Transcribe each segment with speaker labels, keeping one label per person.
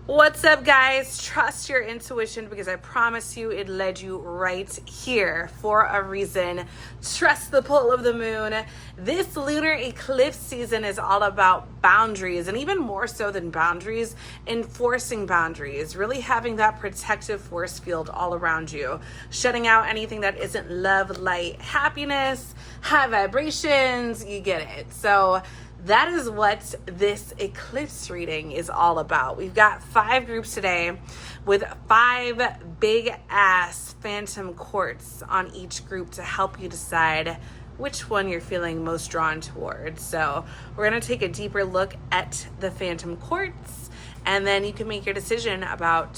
Speaker 1: What's up, guys? Trust your intuition because I promise you it led you right here for a reason. Trust the pull of the moon. This lunar eclipse season is all about boundaries, and even more so than boundaries, enforcing boundaries, really having that protective force field all around you, shutting out anything that isn't love, light, happiness, high vibrations. You get it. So that is what this eclipse reading is all about. We've got 5 groups today with 5 big ass phantom quartz on each group to help you decide which one you're feeling most drawn towards. So we're going to take a deeper look at the phantom quartz, and then you can make your decision about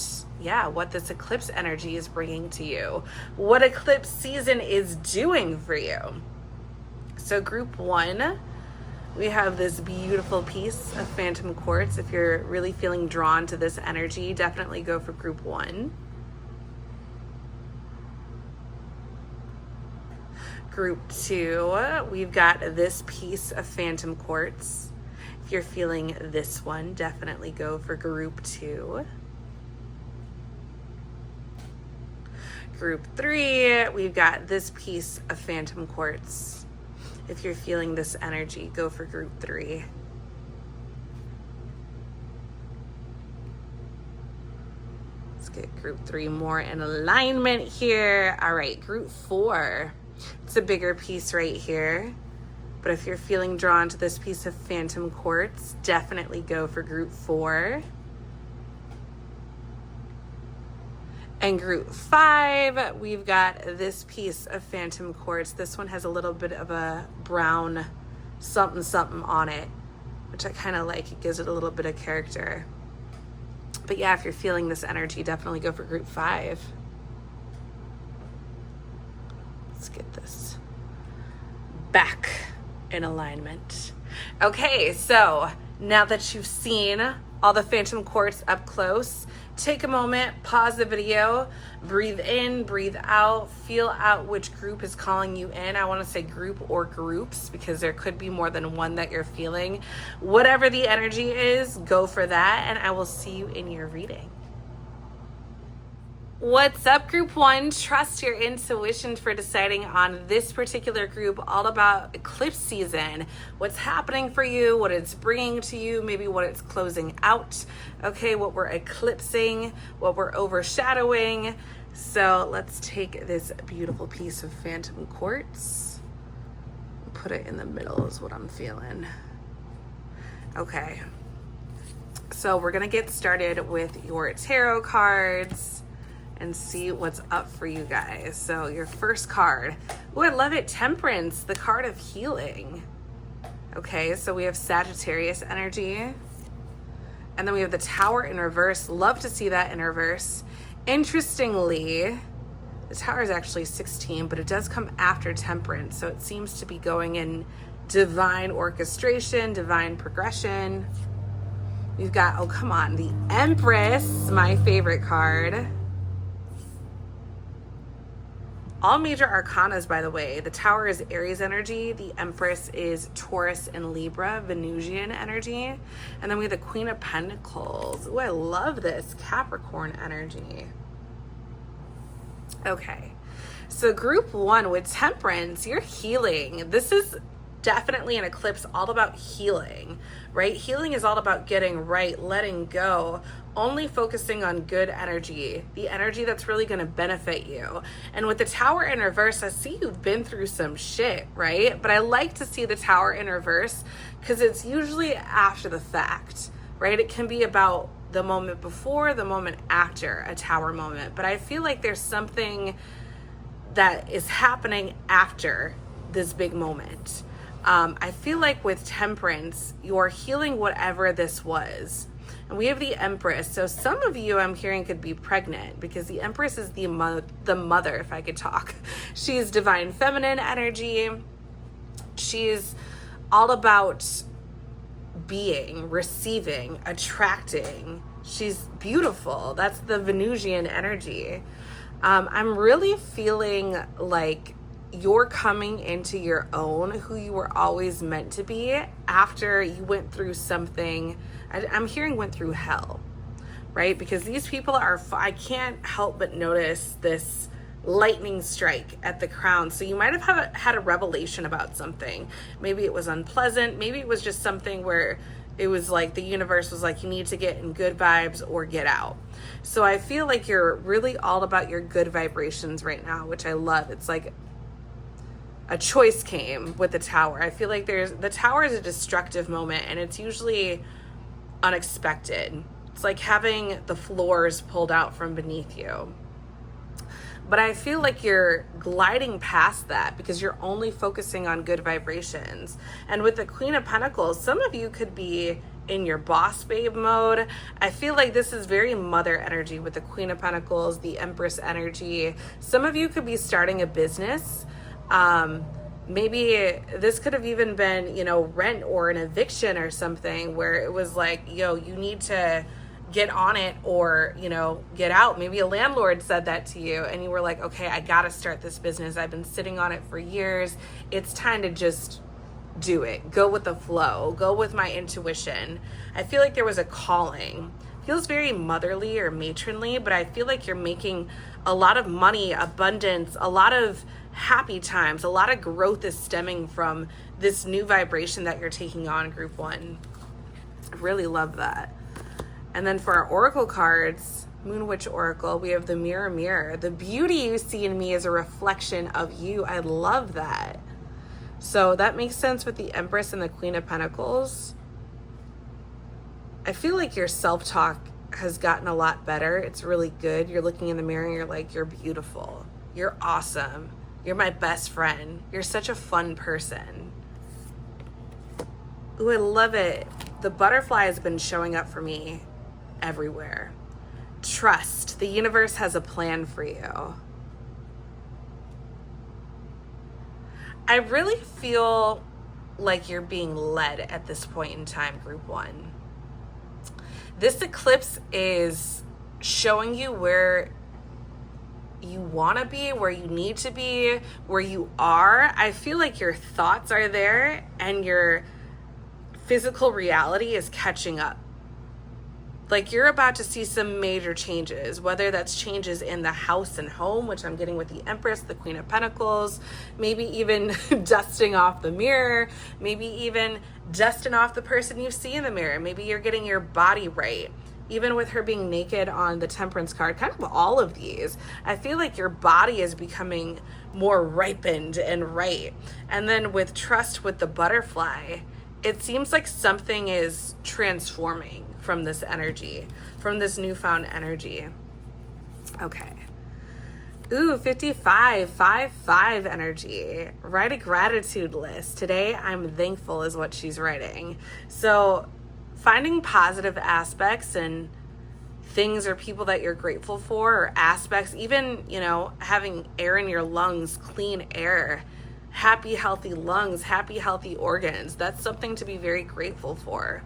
Speaker 1: what this eclipse energy is bringing to you, what eclipse season is doing for you. So group 1, we have this beautiful piece of phantom quartz. If you're really feeling drawn to this energy, definitely go for group 1. Group 2, we've got this piece of phantom quartz. If you're feeling this one, definitely go for group 2. Group 3, we've got this piece of phantom quartz. If you're feeling this energy, go for group 3. Let's get group 3 more in alignment here. All right, group 4. It's a bigger piece right here. But if you're feeling drawn to this piece of phantom quartz, definitely go for group 4. And group 5, we've got this piece of phantom quartz. This one has a little bit of a brown something something on it, which I kind of like. It gives it a little bit of character. But yeah, if you're feeling this energy, definitely go for group 5. Let's get this back in alignment. Okay, so now that you've seen all the phantom quartz up close, take a moment, pause the video, breathe in, breathe out, feel out which group is calling you in. I want to say group or groups because there could be more than one that you're feeling. Whatever the energy is, go for that, and I will see you in your reading. What's up, group 1? Trust your intuition for deciding on this particular group, all about eclipse season, what's happening for you, what it's bringing to you, maybe what it's closing out, okay, what we're eclipsing, what we're overshadowing. So let's take this beautiful piece of phantom quartz, put it in the middle is what I'm feeling. Okay, so we're gonna get started with your tarot cards and see what's up for you guys. So your first card, oh, I love it, Temperance, the card of healing. Okay, so we have Sagittarius energy, and then we have the Tower in reverse. Love to see that in reverse. Interestingly, the Tower is actually 16, but it does come after Temperance, so it seems to be going in divine orchestration, divine progression. We've got, oh come on, the Empress, my favorite card. All major arcanas, by the way. The Tower is Aries energy. The Empress is Taurus and Libra, Venusian energy. And then we have the Queen of Pentacles. Oh, I love this, Capricorn energy. Okay, so group 1 with Temperance, you're healing. This is definitely an eclipse all about healing, right? Healing is all about getting right, letting go, only focusing on good energy, the energy that's really going to benefit you. And with the Tower in reverse, I see you've been through some shit, right? But I like to see the Tower in reverse because it's usually after the fact, right? It can be about the moment before, the moment after a Tower moment. But I feel like there's something that is happening after this big moment. I feel like with Temperance, you're healing whatever this was. And we have the Empress. So some of you I'm hearing could be pregnant because the Empress is the mother, if I could talk. She's divine feminine energy. She's all about being, receiving, attracting. She's beautiful. That's the Venusian energy. I'm really feeling like you're coming into your own, who you were always meant to be after you went through something. I'm hearing went through hell, right? Because these people are, I can't help but notice this lightning strike at the crown. So you might have had a revelation about something. Maybe it was unpleasant. Maybe it was just something where it was like the universe was like, you need to get in good vibes or get out. So I feel like you're really all about your good vibrations right now, which I love. It's like a choice came with the Tower. I feel like the Tower is a destructive moment, and it's usually unexpected. It's like having the floors pulled out from beneath you. But I feel like you're gliding past that because you're only focusing on good vibrations. And with the Queen of Pentacles, some of you could be in your boss babe mode. I feel like this is very mother energy with the Queen of Pentacles, the Empress energy. Some of you could be starting a business. Maybe this could have even been, rent or an eviction or something where it was like, you need to get on it or, get out. Maybe a landlord said that to you and you were like, okay, I got to start this business. I've been sitting on it for years. It's time to just do it. Go with the flow. Go with my intuition. I feel like there was a calling. Feels very motherly or matronly, but I feel like you're making a lot of money, abundance, a lot of happy times, a lot of growth is stemming from this new vibration that you're taking on, group one. I really love that. And then for our oracle cards, Moon Witch Oracle, we have the Mirror Mirror. The beauty you see in me is a reflection of you. I love that. So that makes sense with the Empress and the Queen of Pentacles. I feel like your self-talk has gotten a lot better. It's really good. You're looking in the mirror and you're like, you're beautiful. You're awesome. You're my best friend. You're such a fun person. Ooh, I love it. The butterfly has been showing up for me everywhere. Trust. The universe has a plan for you. I really feel like you're being led at this point in time, group one. This eclipse is showing you where you want to be, where you need to be, where you are. I feel like your thoughts are there and your physical reality is catching up. Like you're about to see some major changes, whether that's changes in the house and home, which I'm getting with the Empress, the Queen of Pentacles, maybe even dusting off the mirror, maybe even dusting off the person you see in the mirror. Maybe you're getting your body right. Even with her being naked on the Temperance card, kind of all of these, I feel like your body is becoming more ripened and right. And then with Trust with the butterfly, it seems like something is transforming from this energy, from this newfound energy. Okay. Ooh, 55, 5 energy. Write a gratitude list. Today, I'm thankful is what she's writing. So finding positive aspects and things or people that you're grateful for, or aspects, even, having air in your lungs, clean air, happy, healthy lungs, happy, healthy organs. That's something to be very grateful for.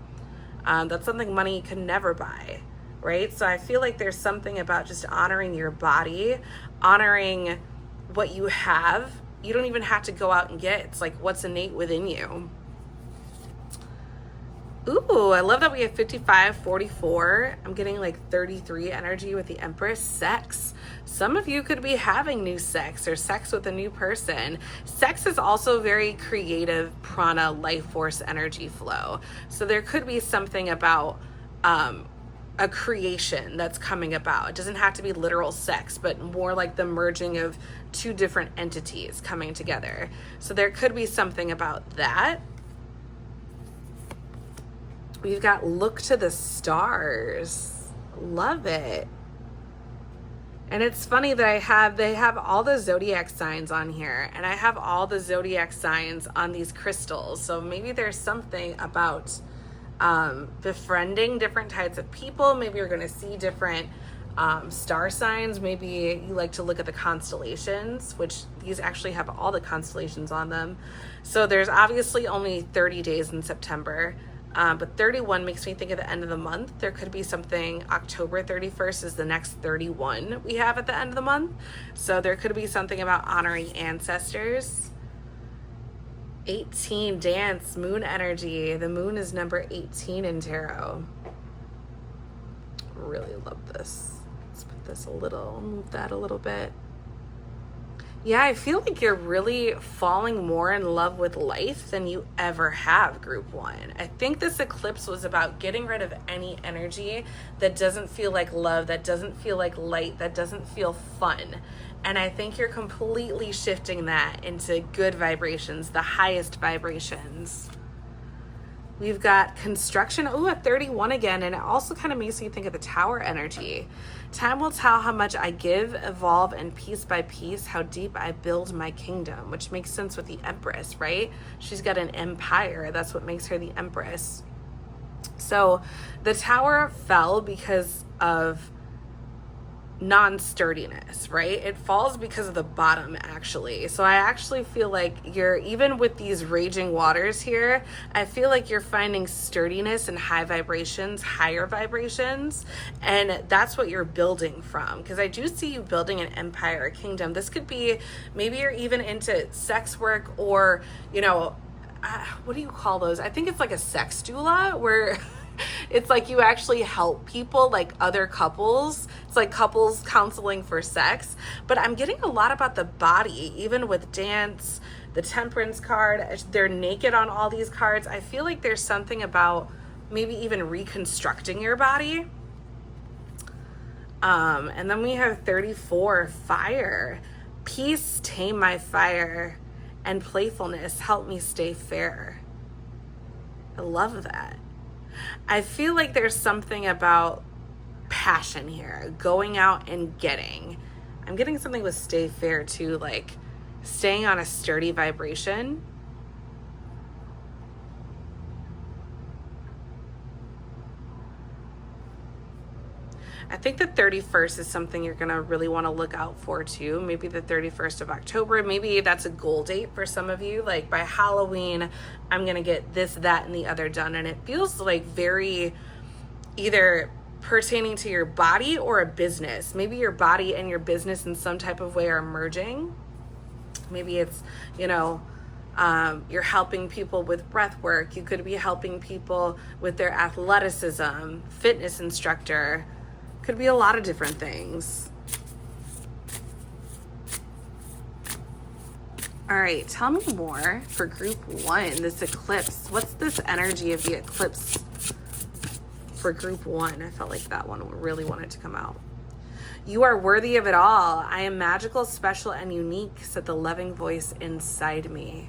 Speaker 1: That's something money can never buy, right? So I feel like there's something about just honoring your body, honoring what you have. You don't even have to go out and get. It's like what's innate within you. Ooh, I love that we have 55, 44. I'm getting like 33 energy with the Empress. Sex. Some of you could be having new sex or sex with a new person. Sex is also very creative prana, life force energy flow. So there could be something about a creation that's coming about. It doesn't have to be literal sex, but more like the merging of two different entities coming together. So there could be something about that. We've got Look to the Stars. Love it. And it's funny that they have all the zodiac signs on here, and I have all the zodiac signs on these crystals. So maybe there's something about befriending different types of people. Maybe you're going to see different star signs. Maybe you like to look at the constellations, which these actually have all the constellations on them. So there's obviously only 30 days in September. But 31 makes me think of the end of the month. There could be something, October 31st is the next 31 we have at the end of the month. So there could be something about honoring ancestors. 18, dance, moon energy. The moon is number 18 in tarot. really love this. Let's put this a little, move that a little bit. Yeah, I feel like you're really falling more in love with life than you ever have, group one. I think this eclipse was about getting rid of any energy that doesn't feel like love, that doesn't feel like light, that doesn't feel fun. And I think you're completely shifting that into good vibrations, the highest vibrations. We've got construction, at 31 again, and it also kind of makes me think of the tower energy. Time will tell how much I give, evolve, and piece by piece, how deep I build my kingdom, which makes sense with the Empress, right? She's got an empire. That's what makes her the Empress. So the tower fell because of non-sturdiness, right? It falls because of the bottom, actually. So I actually feel like you're, even with these raging waters here, I feel like you're finding sturdiness and high vibrations, higher vibrations, and that's what you're building from. Because I do see you building an empire, a kingdom. This could be, maybe you're even into sex work, or, you know, what do you call those? I think it's like a sex doula, where it's like you actually help people, like other couples. It's like couples counseling for sex. But I'm getting a lot about the body, even with dance, the temperance card. They're naked on all these cards. I feel like there's something about maybe even reconstructing your body. And then we have 34, fire. Peace, tame my fire, and playfulness, help me stay fair. I love that. I feel like there's something about passion here, going out and getting. I'm getting something with stay fair too, like staying on a sturdy vibration. I think the 31st is something you're going to really want to look out for too. Maybe the 31st of October. Maybe that's a goal date for some of you. Like by Halloween, I'm going to get this, that, and the other done. And it feels like very either pertaining to your body or a business. Maybe your body and your business in some type of way are merging. Maybe it's, you know, you're helping people with breath work. You could be helping people with their athleticism, fitness instructor. Could be a lot of different things. All right, tell me more for group one, this eclipse. What's this energy of the eclipse for group one? I felt like that one really wanted to come out. You are worthy of it all. I am magical, special, and unique, said the loving voice inside me.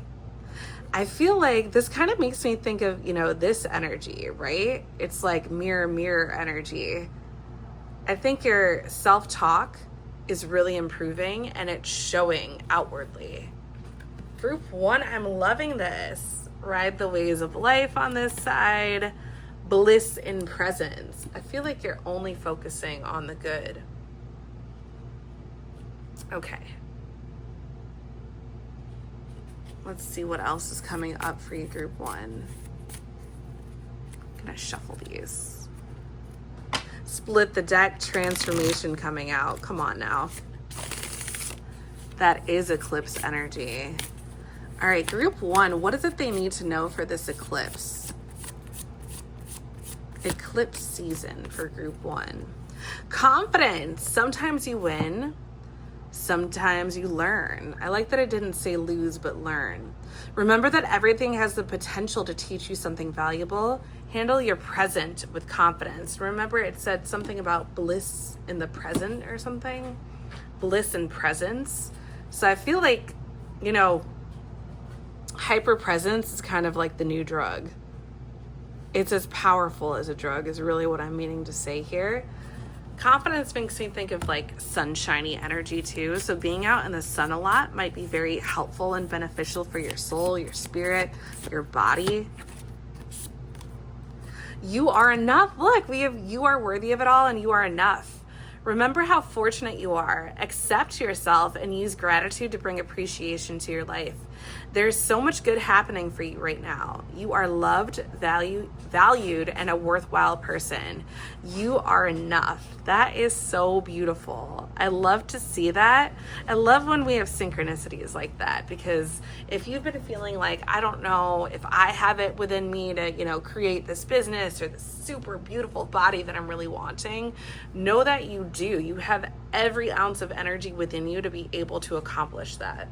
Speaker 1: I feel like this kind of makes me think of, you know, this energy, right? It's like mirror, mirror energy. I think your self-talk is really improving and it's showing outwardly. Group one, I'm loving this. Ride the waves of life on this side. Bliss in presence. I feel like you're only focusing on the good. Okay. Let's see what else is coming up for you, group one. I'm gonna shuffle these. Split the deck, transformation coming out. Come on now. That is eclipse energy. All right, group one, what is it they need to know for this eclipse? Eclipse season for group one. Confidence. Sometimes you win. Sometimes you learn. I like that it didn't say lose, but learn. Remember that everything has the potential to teach you something valuable. Handle your present with confidence. Remember it said something about bliss in the present or something? Bliss and presence. So I feel like, you know, hyper presence is kind of like the new drug. It's as powerful as a drug is really what I'm meaning to say here. Confidence makes me think of like sunshiny energy too. So being out in the sun a lot might be very helpful and beneficial for your soul, your spirit, your body. You are enough. Look, we have you are worthy of it all and you are enough. Remember how fortunate you are. Accept yourself and use gratitude to bring appreciation to your life. There's so much good happening for you right now. You are loved, valued, and a worthwhile person. You are enough. That is so beautiful. I love to see that. I love when we have synchronicities like that, because if you've been feeling like, I don't know if I have it within me to, create this business or this super beautiful body that I'm really wanting, know that you do. You have every ounce of energy within you to be able to accomplish that.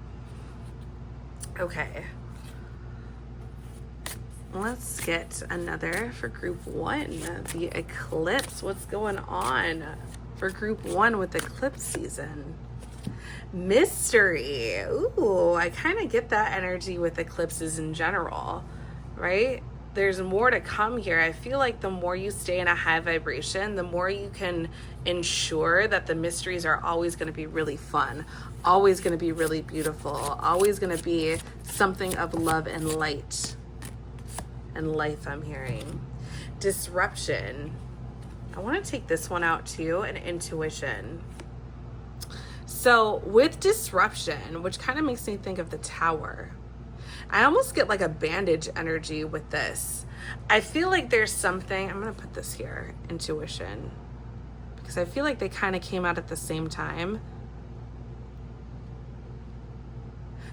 Speaker 1: Okay, let's get another for group 1, the eclipse. What's going on for group 1 with eclipse season? Mystery. Ooh, I kind of get that energy with eclipses in general, right? There's more to come here. I feel like the more you stay in a high vibration, the more you can ensure that the mysteries are always going to be really fun, always going to be really beautiful, always going to be something of love and light and life. I'm hearing disruption. I want to take this one out too, and intuition. So with disruption, which kind of makes me think of the Tower, I almost get like a bandage energy with this. I feel like there's something, I'm going to put this here, intuition, because I feel like they kind of came out at the same time.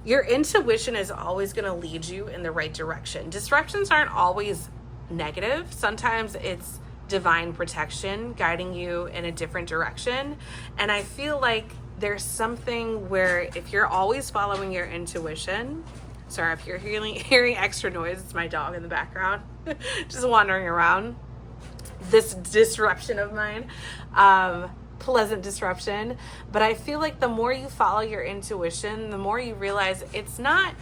Speaker 1: Your intuition is always going to lead you in the right direction. Disruptions aren't always negative. Sometimes it's divine protection guiding you in a different direction. And I feel like there's something where if you're always following your intuition, sorry if you're hearing extra noise, it's my dog in the background just wandering around, this disruption of mine, pleasant disruption. But I feel like the more you follow your intuition, the more you realize it's not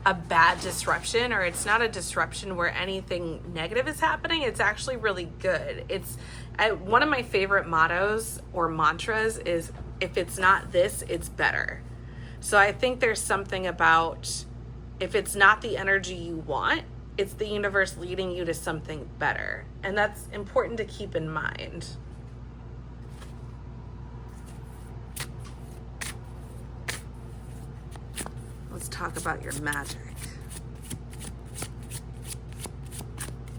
Speaker 1: a bad disruption, or it's not a disruption where anything negative is happening. It's actually really good. One of my favorite mottos or mantras is, if it's not this, it's better. So I think there's something about, if it's not the energy you want, it's the universe leading you to something better. And that's important to keep in mind. Let's talk about your magic.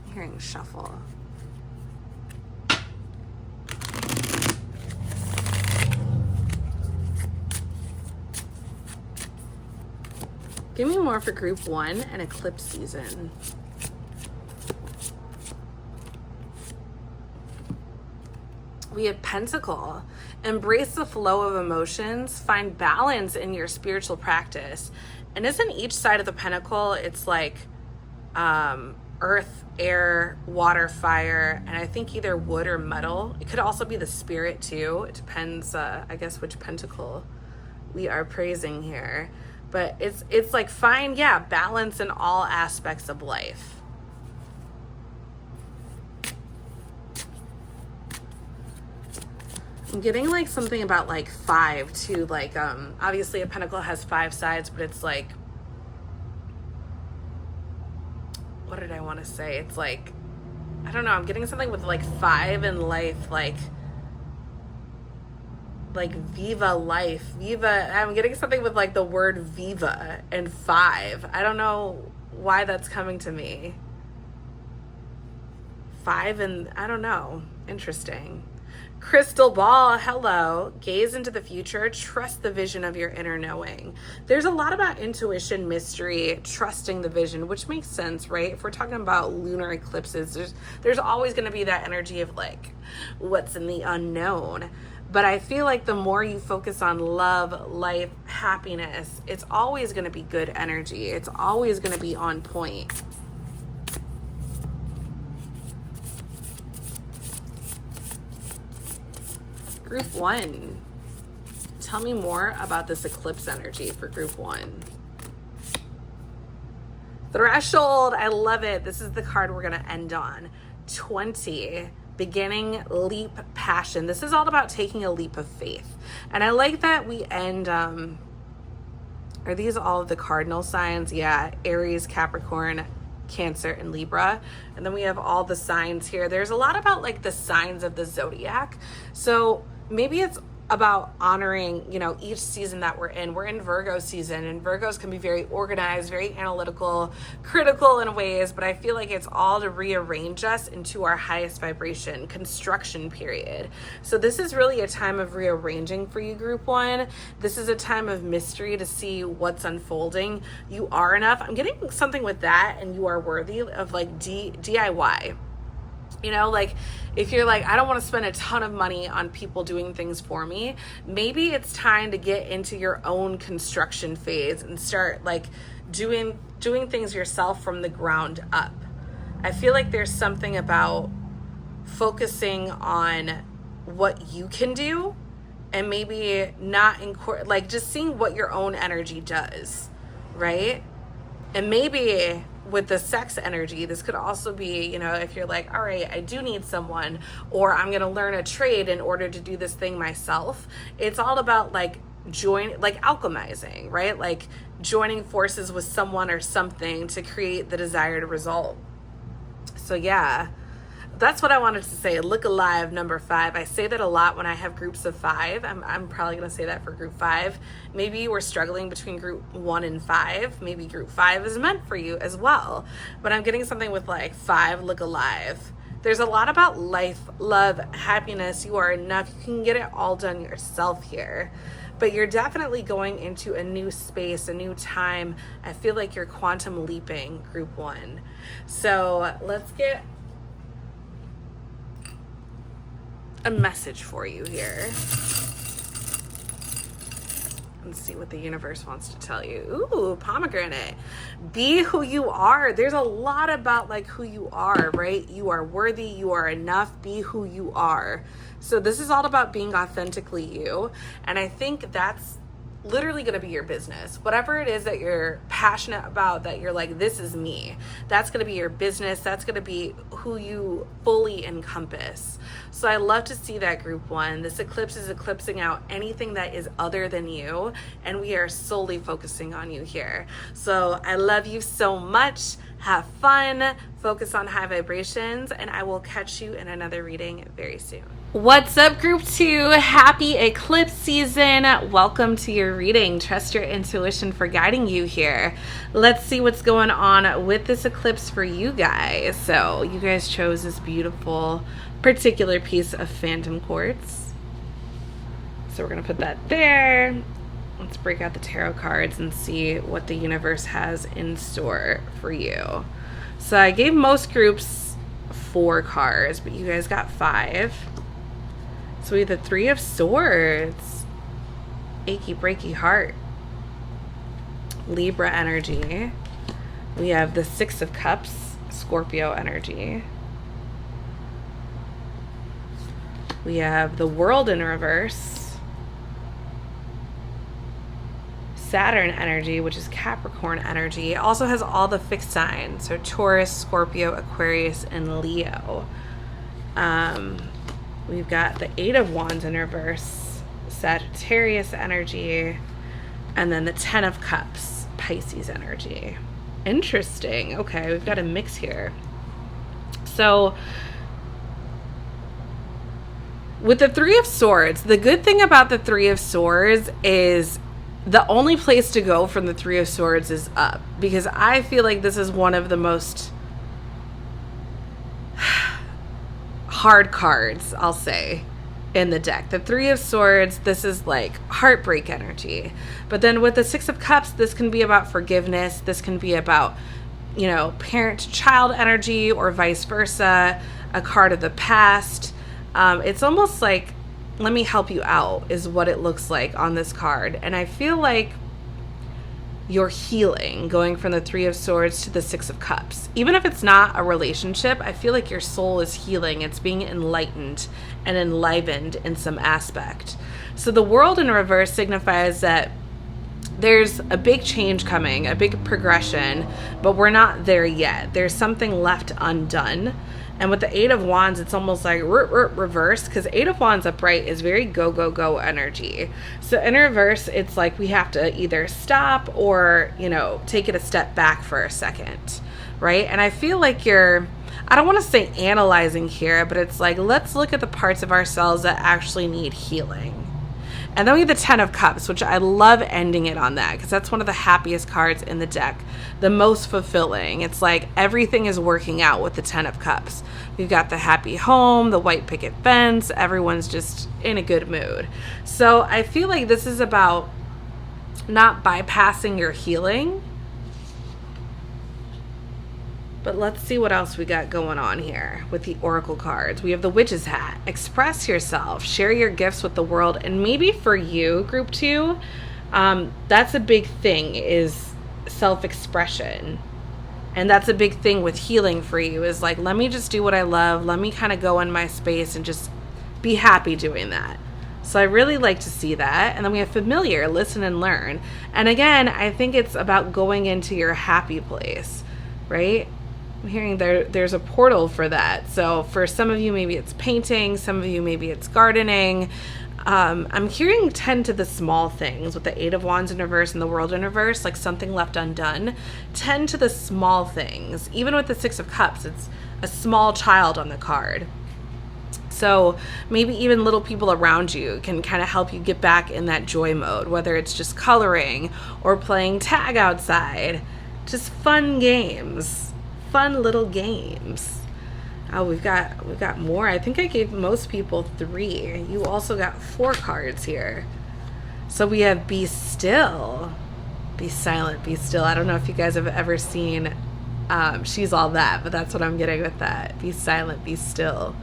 Speaker 1: I'm hearing shuffle. Give me more for group 1 and eclipse season. We have Pentacle. Embrace the flow of emotions. Find balance in your spiritual practice. And isn't each side of the pentacle, it's like earth, air, water, fire, and I think either wood or metal. It could also be the spirit too. It depends, I guess, which pentacle we are praising here. But it's like, find, balance in all aspects of life. I'm getting like something about like 5 too. Like, obviously a pentacle has 5 sides, but it's like, what did I want to say? It's like, I don't know. I'm getting something with like 5 in life, like viva life, viva. I'm getting something with like the word viva and 5. I don't know why that's coming to me. 5 and I don't know. Interesting. Crystal ball, hello. Gaze into the future. Trust the vision of your inner knowing. There's a lot about intuition, mystery, trusting the vision, which makes sense, right? If we're talking about lunar eclipses, there's always going to be that energy of like, what's in the unknown. But I feel like the more you focus on love, life, happiness, it's always going to be good energy. It's always going to be on point. Group 1. Tell me more about this eclipse energy for group 1. Threshold. I love it. This is the card we're going to end on. 20. Beginning, leap, passion. This is all about taking a leap of faith. And I like that we end, are these all of the cardinal signs? Yeah, Aries, Capricorn, Cancer, and Libra. And then we have all the signs here. There's a lot about like the signs of the zodiac. So maybe it's about honoring, you know, each season that we're in. We're in Virgo season, and Virgos can be very organized, very analytical, critical in ways, but I feel like it's all to rearrange us into our highest vibration construction period. So this is really a time of rearranging for you, group one. This is a time of mystery to see what's unfolding. You are enough. I'm getting something with that, and you are worthy of like DIY. You know, like if you're like, I don't want to spend a ton of money on people doing things for me, maybe it's time to get into your own construction phase and start like doing things yourself from the ground up. I feel like there's something about focusing on what you can do and maybe not like just seeing what your own energy does, right? And maybe with the sex energy, this could also be, you know, if you're like, all right, I do need someone, or I'm going to learn a trade in order to do this thing myself. It's all about like alchemizing, right? Like joining forces with someone or something to create the desired result. So yeah, that's what I wanted to say. Look alive, number 5. I say that a lot when I have groups of 5. I'm probably going to say that for group 5. Maybe you were struggling between group 1 and 5. Maybe group 5 is meant for you as well. But I'm getting something with like 5, look alive. There's a lot about life, love, happiness. You are enough. You can get it all done yourself here. But you're definitely going into a new space, a new time. I feel like you're quantum leaping, group 1. So let's get a message for you here and see what the universe wants to tell you. Ooh, pomegranate. Be who you are. There's a lot about like who you are, right? You are worthy. You are enough. Be who you are. So this is all about being authentically you. And I think that's literally going to be your business. Whatever it is that you're passionate about, that you're like, this is me, that's going to be your business. That's going to be who you fully encompass. So I love to see that, group 1. This eclipse is eclipsing out anything that is other than you, and we are solely focusing on you here. So I love you so much. Have fun, focus on high vibrations, and I will catch you in another reading very soon. What's up, group 2? Happy eclipse season. Welcome to your reading. Trust your intuition for guiding you here. Let's see what's going on with this eclipse for you guys. So you guys chose this beautiful particular piece of phantom quartz. So we're going to put that there. Let's break out the tarot cards and see what the universe has in store for you. So I gave most groups 4 cards, but you guys got 5. So we have the 3 of Swords, achy breaky heart, Libra energy. We have the 6 of Cups, Scorpio energy. We have the World in reverse, Saturn energy, which is Capricorn energy. It also has all the fixed signs, so Taurus, Scorpio, Aquarius, and Leo. We've got the 8 of Wands in reverse, Sagittarius energy, and then the 10 of Cups, Pisces energy. Interesting. Okay, we've got a mix here. So with the 3 of Swords, the good thing about the 3 of Swords is the only place to go from the 3 of Swords is up, because I feel like this is one of the most hard cards, I'll say, in the deck. The 3 of Swords, this is like heartbreak energy. But then with the 6 of Cups, this can be about forgiveness. This can be about, you know, parent to child energy or vice versa, a card of the past. It's almost like, let me help you out is what it looks like on this card. And I feel like you're healing, going from the 3 of Swords to the 6 of Cups. Even if it's not a relationship, I feel like your soul is healing. It's being enlightened and enlivened in some aspect. So the World in reverse signifies that there's a big change coming, a big progression, but we're not there yet. There's something left undone. And with the 8 of Wands, it's almost like reverse, because 8 of Wands upright is very go, go, go energy. So in reverse, it's like we have to either stop or, you know, take it a step back for a second. right? And I feel like you're, I don't want to say analyzing here, but it's like, let's look at the parts of ourselves that actually need healing. And then we have the 10 of Cups, which I love ending it on that because that's one of the happiest cards in the deck, the most fulfilling. It's like everything is working out with the 10 of Cups. You've got the happy home, the white picket fence, everyone's just in a good mood. So I feel like this is about not bypassing your healing. But let's see what else we got going on here with the Oracle cards. We have the Witch's Hat. Express yourself. Share your gifts with the world. And maybe for you, group 2, that's a big thing, is self-expression. And that's a big thing with healing for you, is like, let me just do what I love. Let me kind of go in my space and just be happy doing that. So I really like to see that. And then we have Familiar. Listen and learn. And again, I think it's about going into your happy place, right? I'm hearing there's a portal for that. So for some of you, maybe it's painting. Some of you, maybe it's gardening. I'm hearing tend to the small things with the 8 of Wands in reverse and the World in reverse, like something left undone. Tend to the small things. Even with the 6 of Cups, it's a small child on the card. So maybe even little people around you can kind of help you get back in that joy mode, whether it's just coloring or playing tag outside. Just fun games. Fun little games. Oh, we've got more. I think I gave most people 3. You also got 4 cards here. So we have Be Still, Be Silent, Be Still. I don't know if you guys have ever seen She's All That, but that's what I'm getting with that. Be silent, be still.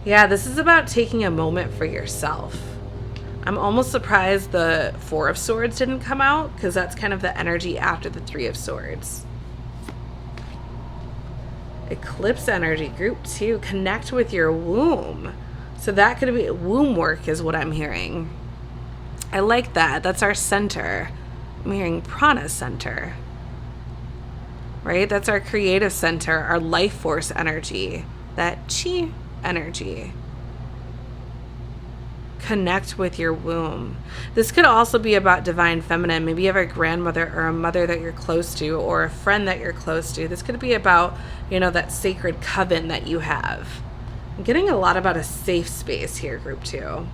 Speaker 1: Yeah, this is about taking a moment for yourself. I'm almost surprised the 4 of Swords didn't come out, because that's kind of the energy after the 3 of Swords. Eclipse energy, group 2, connect with your womb. So that could be womb work is what I'm hearing. I like that. That's our center. I'm hearing prana center, right? That's our creative center, our life force energy, that chi energy. Connect with your womb. This could also be about divine feminine. Maybe you have a grandmother or a mother that you're close to, or a friend that you're close to. This could be about, that sacred coven that you have. I'm getting a lot about a safe space here, group 2.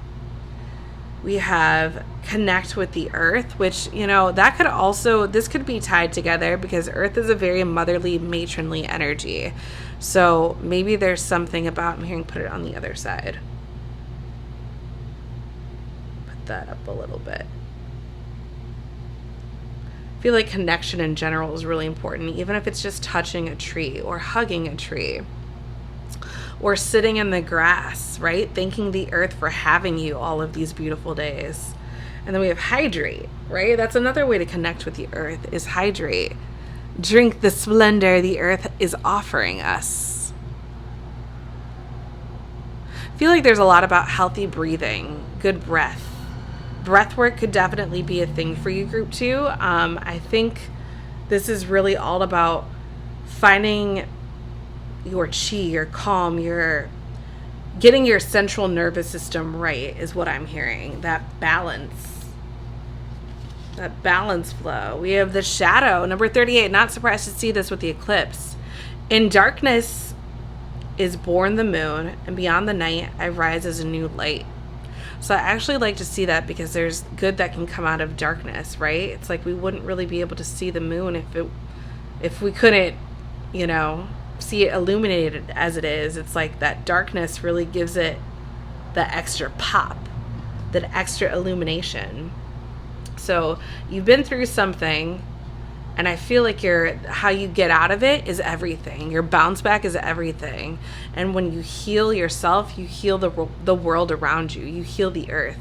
Speaker 1: We have connect with the earth, which, that could also, this could be tied together because earth is a very motherly, matronly energy. So maybe there's something about, I'm hearing put it on the other side. That up a little bit. I feel like connection in general is really important, even if it's just touching a tree or hugging a tree or sitting in the grass, right? Thanking the earth for having you all of these beautiful days. And then we have hydrate, right? That's another way to connect with the earth, is hydrate. Drink the splendor the earth is offering us. I feel like there's a lot about healthy breathing, good breath. Breath work could definitely be a thing for you, group 2. I think this is really all about finding your chi, your calm, your getting your central nervous system right is what I'm hearing. That balance flow. We have the shadow, number 38. Not surprised to see this with the eclipse. In darkness is born the moon, and beyond the night I rise as a new light. So I actually like to see that because there's good that can come out of darkness, right? It's like we wouldn't really be able to see the moon if we couldn't, see it illuminated as it is. It's like that darkness really gives it that extra pop, that extra illumination. So you've been through something, and I feel like how you get out of it is everything. Your bounce back is everything. And when you heal yourself, you heal the world around you. You heal the earth.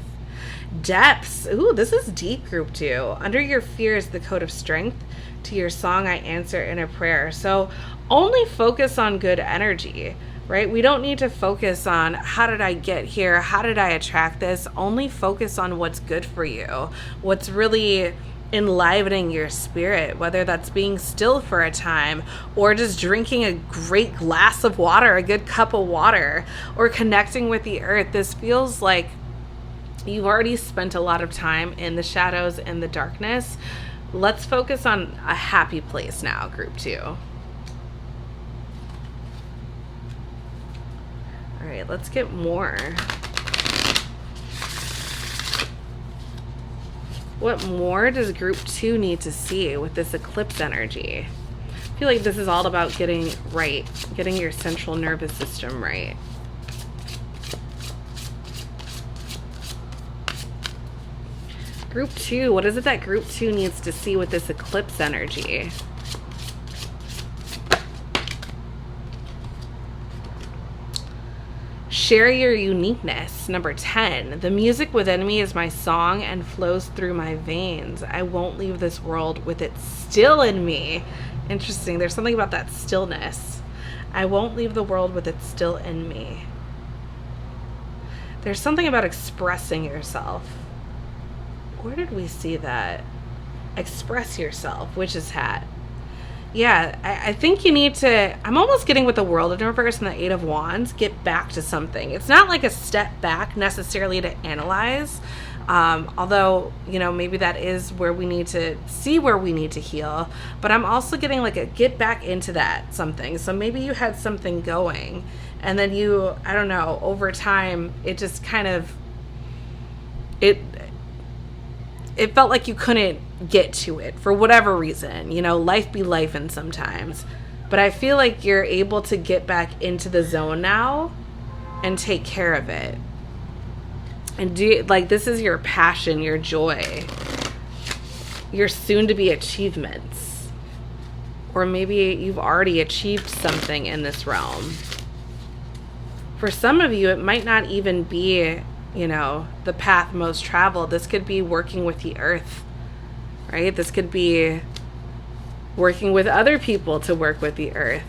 Speaker 1: Depths. Ooh, this is deep, group 2. Under your fear is the code of strength. To your song I answer in a prayer. So only focus on good energy, right? We don't need to focus on how did I get here? How did I attract this? Only focus on what's good for you. What's really enlivening your spirit, whether that's being still for a time or just drinking a great glass of water, a good cup of water, or connecting with the earth. This feels like you've already spent a lot of time in the shadows and the darkness. Let's focus on a happy place now, group 2. right, let's get more. What more does group 2 need to see with this eclipse energy? I feel like this is all about getting right, getting your central nervous system right. Group 2, what is it that group 2 needs to see with this eclipse energy? Share your uniqueness. Number 10, the music within me is my song and flows through my veins. I won't leave this world with it still in me. Interesting. There's something about that stillness. I won't leave the world with it still in me. There's something about expressing yourself. Where did we see that? Express yourself, witch's hat. Yeah, I think you need to, I'm almost getting with the World in reverse and the Eight of Wands, get back to something. It's not like a step back necessarily to analyze, although, you know, maybe that is where we need to see where we need to heal. But I'm also getting like a get back into that something. So maybe you had something going and then you, I don't know, over time, it just kind of, it felt like you couldn't get to it for whatever reason. You know, life be life and sometimes. But I feel like you're able to get back into the zone now and take care of it. And do, like, this is your passion, your joy, your soon-to-be achievements. Or maybe you've already achieved something in this realm. For some of you, it might not even be, you know, the path most traveled. This could be working with the earth, right? This could be working with other people to work with the earth.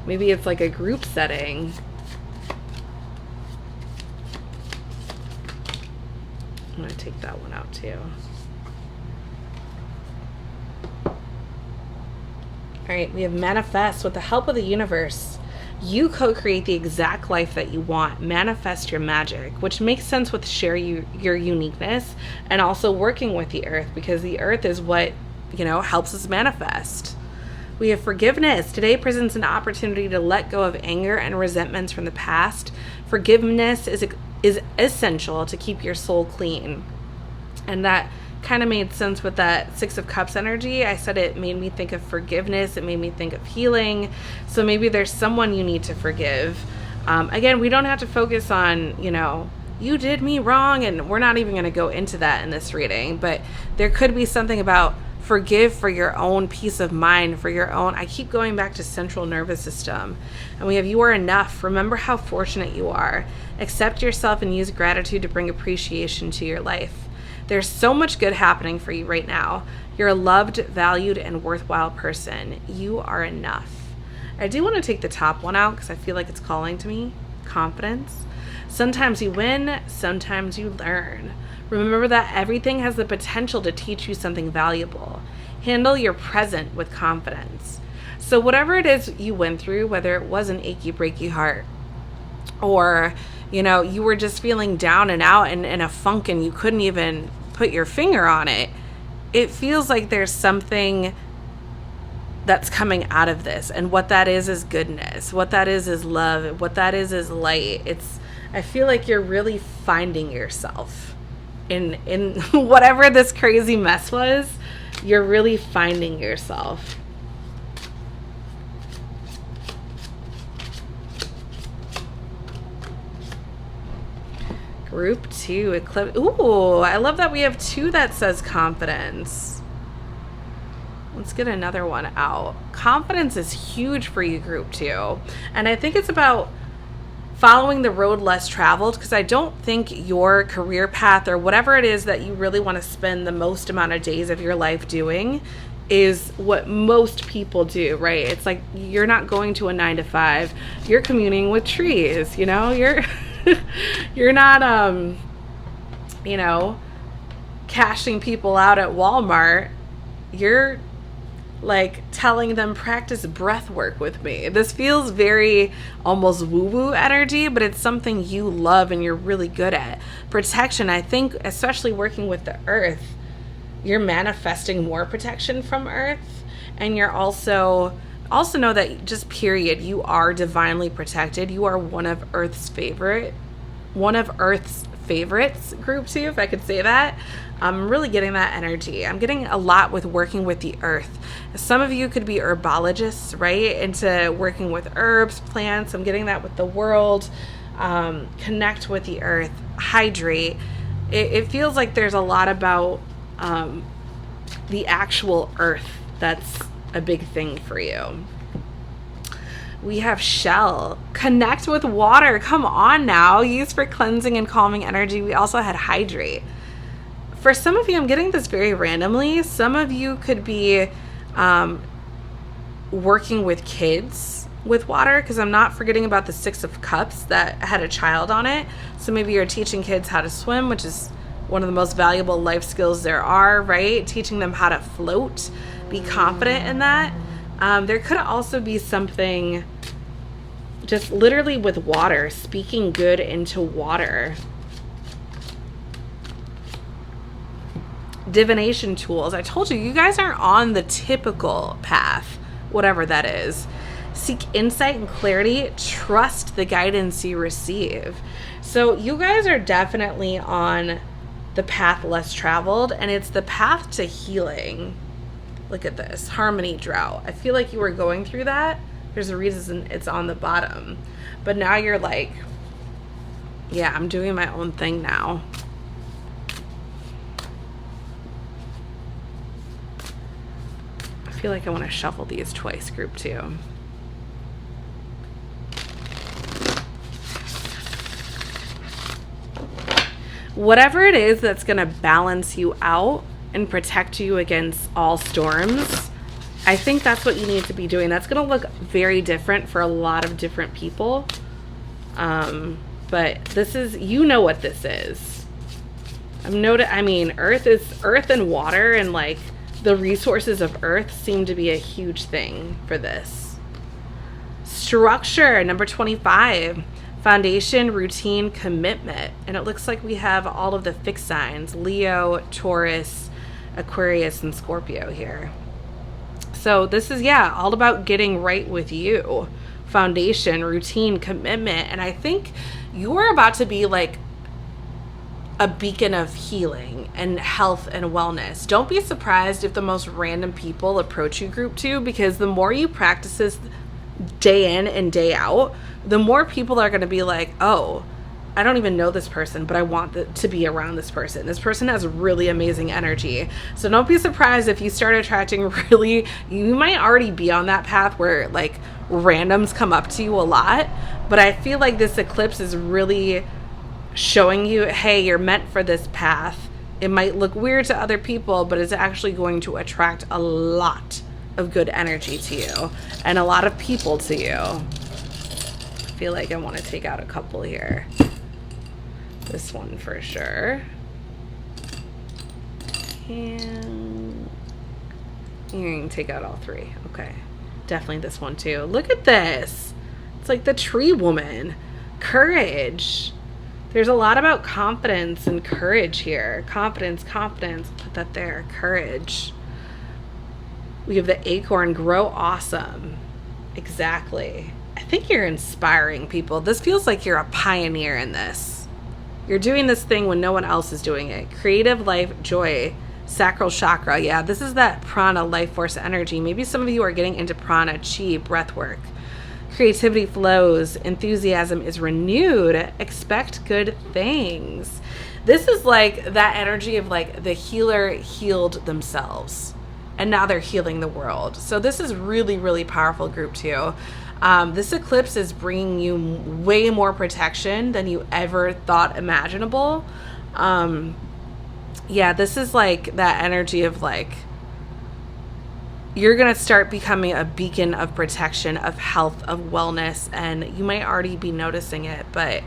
Speaker 1: Maybe it's like a group setting. I'm going to take that one out too. All right, we have manifest. With the help of the universe, you co-create the exact life that you want. Manifest your magic, which makes sense with share your uniqueness and also working with the earth, because the earth is what, you know, helps us manifest. We have forgiveness. Today presents an opportunity to let go of anger and resentments from the past. Forgiveness is essential to keep your soul clean. And that kind of made sense with that Six of Cups energy. I said it made me think of forgiveness. It made me think of healing. So maybe there's someone you need to forgive. Again, we don't have to focus on, you know, you did me wrong, and we're not even going to go into that in this reading, but there could be something about forgive for your own peace of mind, for your own, I keep going back to central nervous system. And we have you are enough. Remember how fortunate you are. Accept yourself and use gratitude to bring appreciation to your life. There's so much good happening for you right now. You're a loved, valued, and worthwhile person. You are enough. I do want to take the top one out because I feel like it's calling to me. Confidence. Sometimes you win, sometimes you learn. Remember that everything has the potential to teach you something valuable. Handle your present with confidence. So whatever it is you went through, whether it was an achy, breaky heart, or, you know, you were just feeling down and out and in a funk and you couldn't even put your finger on it, it feels like there's something that's coming out of this. And what that is goodness. What that is love. What that is light. I feel like you're really finding yourself in whatever this crazy mess was. You're really finding yourself. Group 2, Eclipse. Ooh, I love that we have 2 that says confidence. Let's get another one out. Confidence is huge for you, Group 2. And I think it's about following the road less traveled, because I don't think your career path or whatever it is that you really want to spend the most amount of days of your life doing is what most people do, right? It's like you're not going to a 9-to-5. You're communing with trees, you know? You're not, you know, cashing people out at Walmart. You're like telling them practice breath work with me. This feels very almost woo-woo energy, but it's something you love and you're really good at. Protection, I think, especially working with the earth, you're manifesting more protection from earth, and you're also Also know that, just period, you are divinely protected. You are one of Earth's favorites, group 2, if I could say that. I'm really getting that energy. I'm getting a lot with working with the earth. Some of you could be herbologists, right? Into working with herbs, plants. I'm getting that with the world. Connect with the earth, hydrate. It feels like there's a lot about the actual earth that's a big thing for you. We have shell. Connect with water. Come on now. Use for cleansing and calming energy. We also had hydrate. For some of you, I'm getting this very randomly. Some of you could be working with kids with water, because I'm not forgetting about the 6 of Cups that had a child on it. So maybe you're teaching kids how to swim, which is one of the most valuable life skills there are, right? Teaching them how to float. Be confident in that. There could also be something just literally with water, speaking good into water. Divination tools. I told you, you guys aren't on the typical path, whatever that is. Seek insight and clarity. Trust the guidance you receive. So you guys are definitely on the path less traveled, and it's the path to healing. Look at this. Harmony drought. I feel like you were going through that. There's a reason it's on the bottom. But now you're like, yeah, I'm doing my own thing now. I feel like I want to shuffle these twice, group 2. Whatever it is that's going to balance you out and protect you against all storms, I think that's what you need to be doing. That's going to look very different for a lot of different people. But this is, you know what this is. Earth and water, and like the resources of earth seem to be a huge thing for this. Structure, number 25. Foundation, routine, commitment. And it looks like we have all of the fixed signs: Leo, Taurus, Aquarius, and Scorpio here. So this is, yeah, all about getting right with you. Foundation, routine, commitment. And I think you're about to be like a beacon of healing and health and wellness. Don't be surprised if the most random people approach you, group 2, because the more you practice this day in and day out, the more people are going to be like, oh, I don't even know this person, but I want to be around this person. This person has really amazing energy. So don't be surprised if you start attracting you might already be on that path where like randoms come up to you a lot. But I feel like this eclipse is really showing you, hey, you're meant for this path. It might look weird to other people, but it's actually going to attract a lot of good energy to you and a lot of people to you. I feel like I want to take out a couple here. This one for sure. And you can take out all 3. Okay. Definitely this one too. Look at this. It's like the tree woman. Courage. There's a lot about confidence and courage here. Confidence. Put that there. Courage. We have the acorn. Grow awesome. Exactly. I think you're inspiring people. This feels like you're a pioneer in this. You're doing this thing when no one else is doing it. Creative life, joy, sacral chakra. Yeah, this is that prana, life force energy. Maybe some of you are getting into prana, chi, breath work. Creativity flows. Enthusiasm is renewed. Expect good things. This is like that energy of like the healer healed themselves and now they're healing the world. So this is really, really powerful, group 2. This eclipse is bringing you way more protection than you ever thought imaginable. Yeah, this is like that energy of like, you're going to start becoming a beacon of protection, of health, of wellness, and you might already be noticing it, but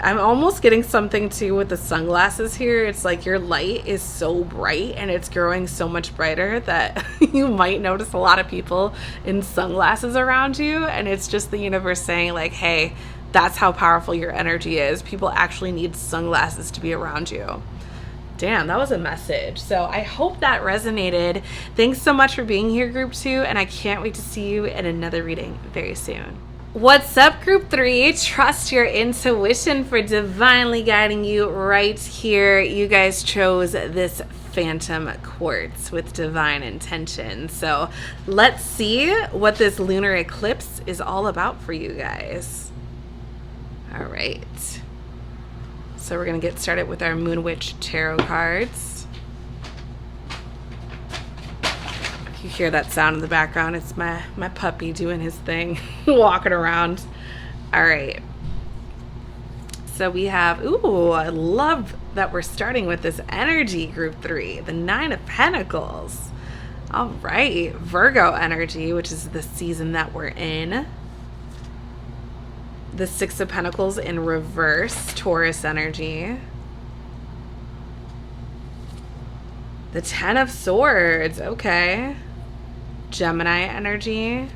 Speaker 1: I'm almost getting something too with the sunglasses here. It's like your light is so bright and it's growing so much brighter that you might notice a lot of people in sunglasses around you. And it's just the universe saying like, hey, that's how powerful your energy is. People actually need sunglasses to be around you. Damn, that was a message. So I hope that resonated. Thanks so much for being here, Group 2, and I can't wait to see you in another reading very soon. What's up, Group 3? Trust your intuition for divinely guiding you right here. You guys chose this Phantom Quartz with divine intention. So let's see what this lunar eclipse is all about for you guys. All right. So we're going to get started with our Moon Witch Tarot cards. You hear that sound in the background? It's my puppy doing his thing, walking around. All right. So we have, ooh, I love that we're starting with this energy, Group 3, the 9 of Pentacles. All right, Virgo energy, which is the season that we're in. The 6 of Pentacles in reverse, Taurus energy. The 10 of Swords, okay. Gemini energy.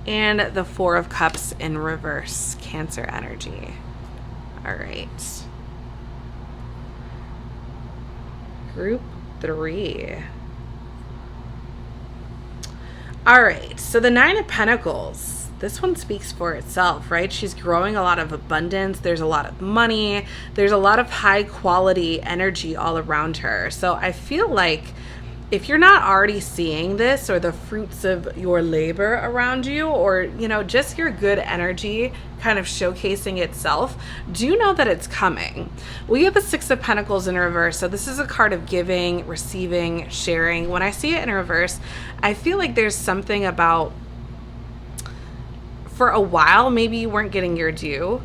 Speaker 1: And the 4 of Cups in reverse, Cancer energy. All right. Group 3. All right, so the 9 of Pentacles. This one speaks for itself, right? She's growing a lot of abundance. There's a lot of money. There's a lot of high quality energy all around her. So I feel like if you're not already seeing this or the fruits of your labor around you, or, you know, just your good energy kind of showcasing itself, do know that it's coming. We have the 6 of Pentacles in reverse. So this is a card of giving, receiving, sharing. When I see it in reverse, I feel like there's something about, for a while, maybe you weren't getting your due,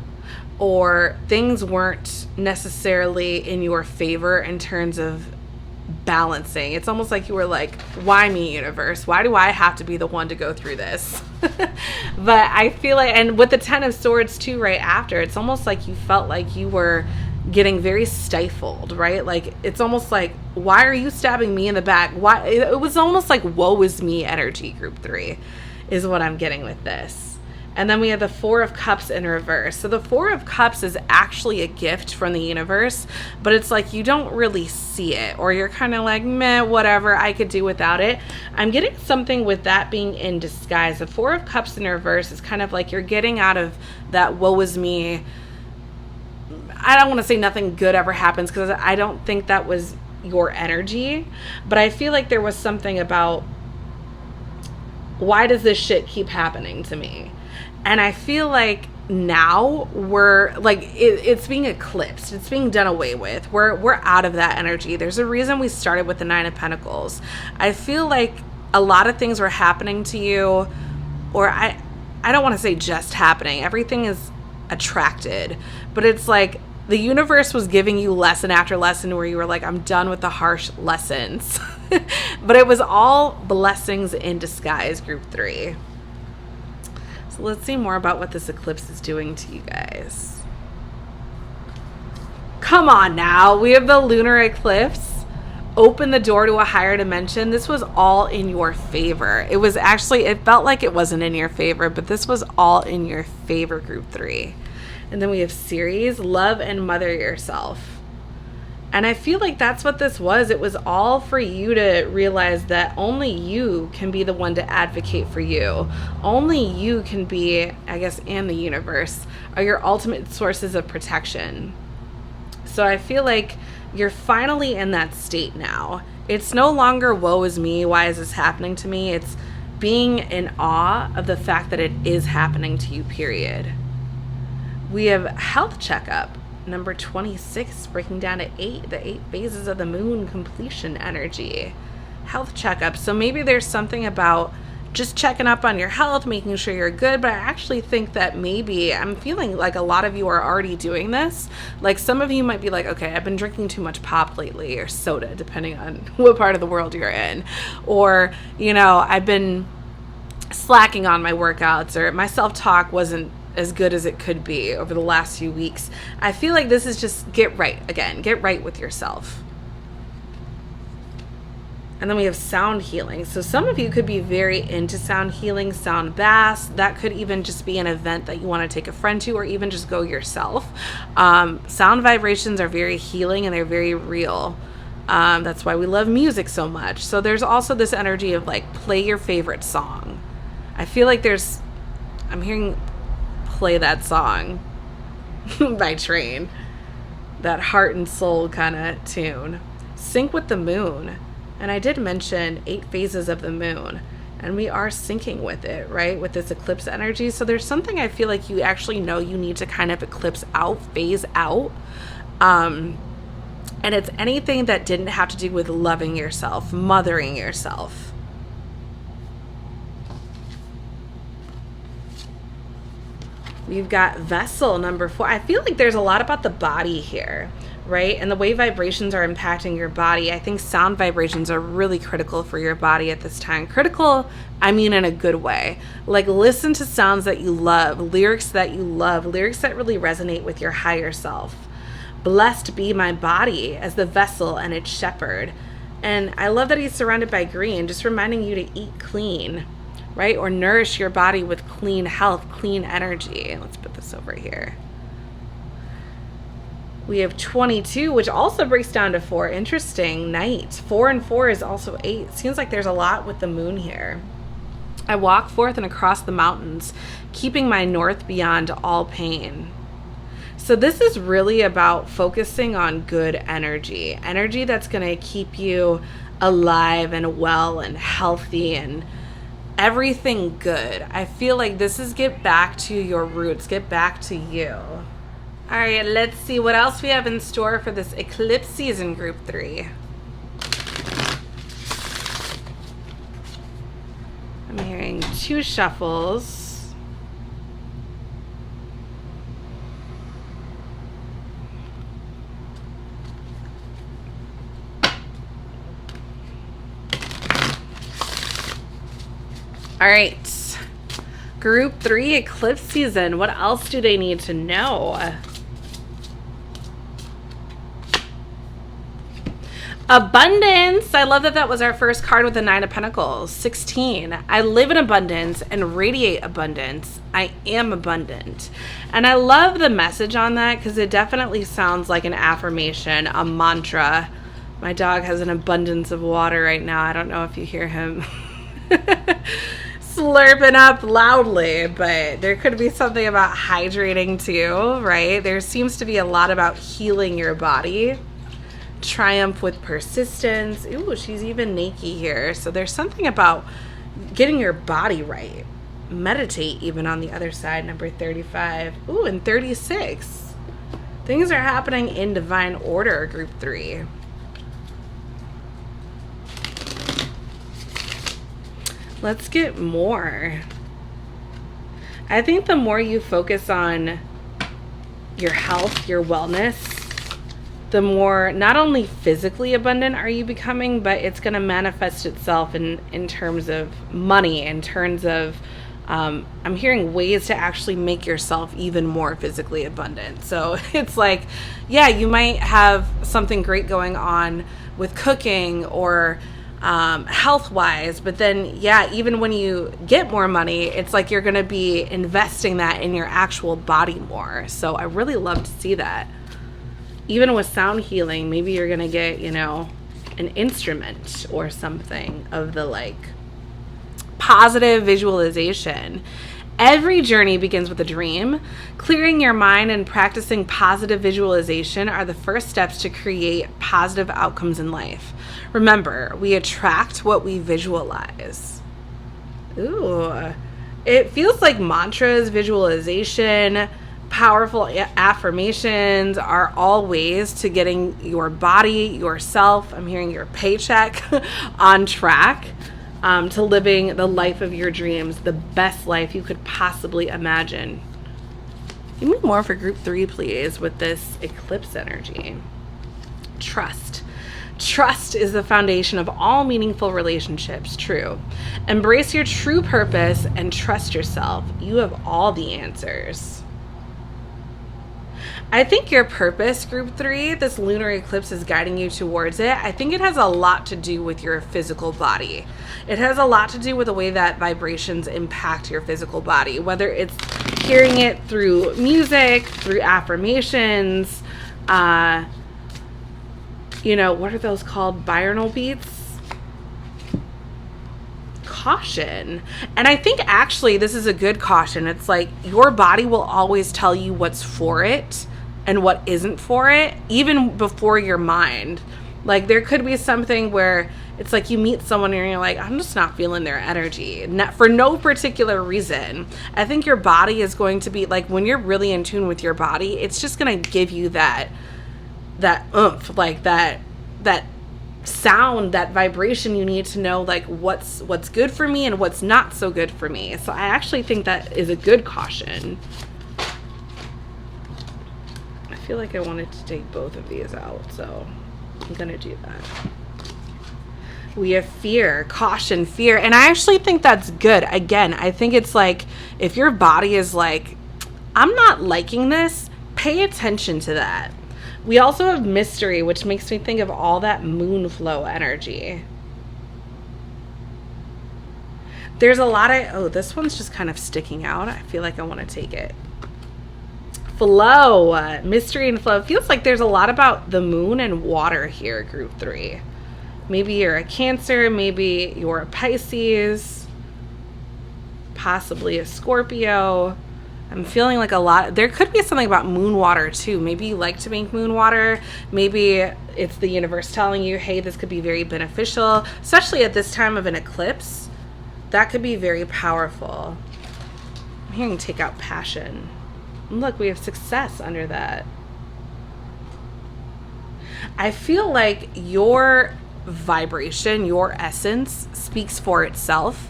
Speaker 1: or things weren't necessarily in your favor in terms of balancing. It's almost like you were like, why me, universe? Why do I have to be the one to go through this? But I feel like, and with the 10 of Swords too, right after, it's almost like you felt like you were getting very stifled, right? Like, it's almost like, why are you stabbing me in the back? Why? It was almost like woe is me energy, Group 3, is what I'm getting with this. And then we have the 4 of Cups in reverse. So the 4 of Cups is actually a gift from the universe, but it's like you don't really see it, or you're kind of like, meh, whatever, I could do without it. I'm getting something with that being in disguise. The 4 of Cups in reverse is kind of like you're getting out of that woe is me. I don't want to say nothing good ever happens, because I don't think that was your energy, but I feel like there was something about, why does this shit keep happening to me? And I feel like now we're like, it's being eclipsed. It's being done away with. We're out of that energy. There's a reason we started with the 9 of Pentacles. I feel like a lot of things were happening to you, or I don't want to say just happening. Everything is attracted, but it's like the universe was giving you lesson after lesson where you were like, I'm done with the harsh lessons. But it was all blessings in disguise, Group 3. So let's see more about what this eclipse is doing to you guys. Come on now. We have the lunar eclipse. Open the door to a higher dimension. This was all in your favor. It was actually, it felt like it wasn't in your favor, but this was all in your favor, Group 3. And then we have Ceres, love and mother yourself. And I feel like that's what this was. It was all for you to realize that only you can be the one to advocate for you. Only you can be, I guess, and the universe are your ultimate sources of protection. So I feel like you're finally in that state now. It's no longer woe is me, why is this happening to me? It's being in awe of the fact that it is happening to you, period. We have health checkup. Number 26, breaking down to 8, the 8 phases of the moon completion energy. Health checkup. So maybe there's something about just checking up on your health, making sure you're good. But I actually think that maybe I'm feeling like a lot of you are already doing this. Like some of you might be like, okay, I've been drinking too much pop lately, or soda, depending on what part of the world you're in. Or, you know, I've been slacking on my workouts, or my self-talk wasn't as good as it could be over the last few weeks. I feel like this is just get right again. Get right with yourself. And then we have sound healing. So some of you could be very into sound healing, sound baths. That could even just be an event that you want to take a friend to, or even just go yourself. Sound vibrations are very healing and they're very real. That's why we love music so much. So there's also this energy of like, play your favorite song. I feel like I'm hearing play that song by Train. That heart and soul kind of tune. Sync with the moon. And I did mention 8 phases of the moon. And we are syncing with it, right? With this eclipse energy. So there's something I feel like you actually know you need to kind of eclipse out, phase out. And it's anything that didn't have to do with loving yourself, mothering yourself. We've got vessel number 4. I feel like there's a lot about the body here, right? And the way vibrations are impacting your body. I think sound vibrations are really critical for your body at this time. Critical, I mean in a good way. Like, listen to sounds that you love, lyrics that you love, lyrics that really resonate with your higher self. Blessed be my body as the vessel and its shepherd. And I love that he's surrounded by green, just reminding you to eat clean, right? Or nourish your body with clean health, clean energy. Let's put this over here. We have 22, which also breaks down to 4. Interesting. Night. 4 and 4 is also 8. Seems like there's a lot with the moon here. I walk forth and across the mountains, keeping my north beyond all pain. So this is really about focusing on good energy. Energy that's going to keep you alive and well and healthy and everything good. I feel like this is get back to your roots, get back to you. All right, let's see what else we have in store for this eclipse season, group 3. I'm hearing 2 shuffles. All right, group 3 eclipse season. What else do they need to know? Abundance. I love that that was our first card with the 9 of Pentacles. 16. I live in abundance and radiate abundance. I am abundant. And I love the message on that because it definitely sounds like an affirmation, a mantra. My dog has an abundance of water right now. I don't know if you hear him slurping up loudly, but there could be something about hydrating too, right? There seems to be a lot about healing your body. Triumph with persistence. Ooh, she's even naked here. So there's something about getting your body right. Meditate even on the other side, number 35. Ooh, and 36. Things are happening in divine order, group 3. Let's get more. I think the more you focus on your health, your wellness, the more not only physically abundant are you becoming, but it's going to manifest itself in terms of money, in terms of, I'm hearing ways to actually make yourself even more physically abundant. So it's like, yeah, you might have something great going on with cooking or health-wise, but then, yeah, even when you get more money, it's like you're going to be investing that in your actual body more. So I really love to see that. Even with sound healing, maybe you're going to get, you know, an instrument or something of the like positive visualization. Every journey begins with a dream. Clearing your mind and practicing positive visualization are the first steps to create positive outcomes in life. Remember, we attract what we visualize. Ooh, it feels like mantras, visualization, powerful affirmations are all ways to getting your body, yourself, I'm hearing your paycheck, on track to living the life of your dreams, the best life you could possibly imagine. Give me more for group 3, please, with this eclipse energy. Trust. Trust is the foundation of all meaningful relationships. True. Embrace your true purpose and trust yourself. You have all the answers. I think your purpose, group 3, this lunar eclipse is guiding you towards it. I think it has a lot to do with your physical body. It has a lot to do with the way that vibrations impact your physical body, whether it's hearing it through music, through affirmations, you know, what are those called? Binaural beats? Caution. And I think actually this is a good caution. It's like your body will always tell you what's for it and what isn't for it, even before your mind. Like there could be something where it's like you meet someone and you're like, I'm just not feeling their energy, not for no particular reason. I think your body is going to be like, when you're really in tune with your body, it's just going to give you that oomph, like that sound, that vibration you need to know like what's good for me and what's not so good for me. So I actually think that is a good caution. I feel like I wanted to take both of these out, so I'm gonna do that. We have fear, caution, fear, and I actually think that's good. Again, I think it's like if your body is like, I'm not liking this, pay attention to that. We also have mystery, which makes me think of all that moon flow energy. There's a lot of, oh, this one's just kind of sticking out. I feel like I want to take it. Flow, mystery and flow. It feels like there's a lot about the moon and water here, group 3. Maybe you're a Cancer, maybe you're a Pisces, possibly a Scorpio. I'm feeling like a lot, there could be something about moon water too. Maybe you like to make moon water. Maybe it's the universe telling you, hey, this could be very beneficial, especially at this time of an eclipse. That could be very powerful. I'm hearing take out passion. And look, we have success under that. I feel like your vibration, your essence speaks for itself.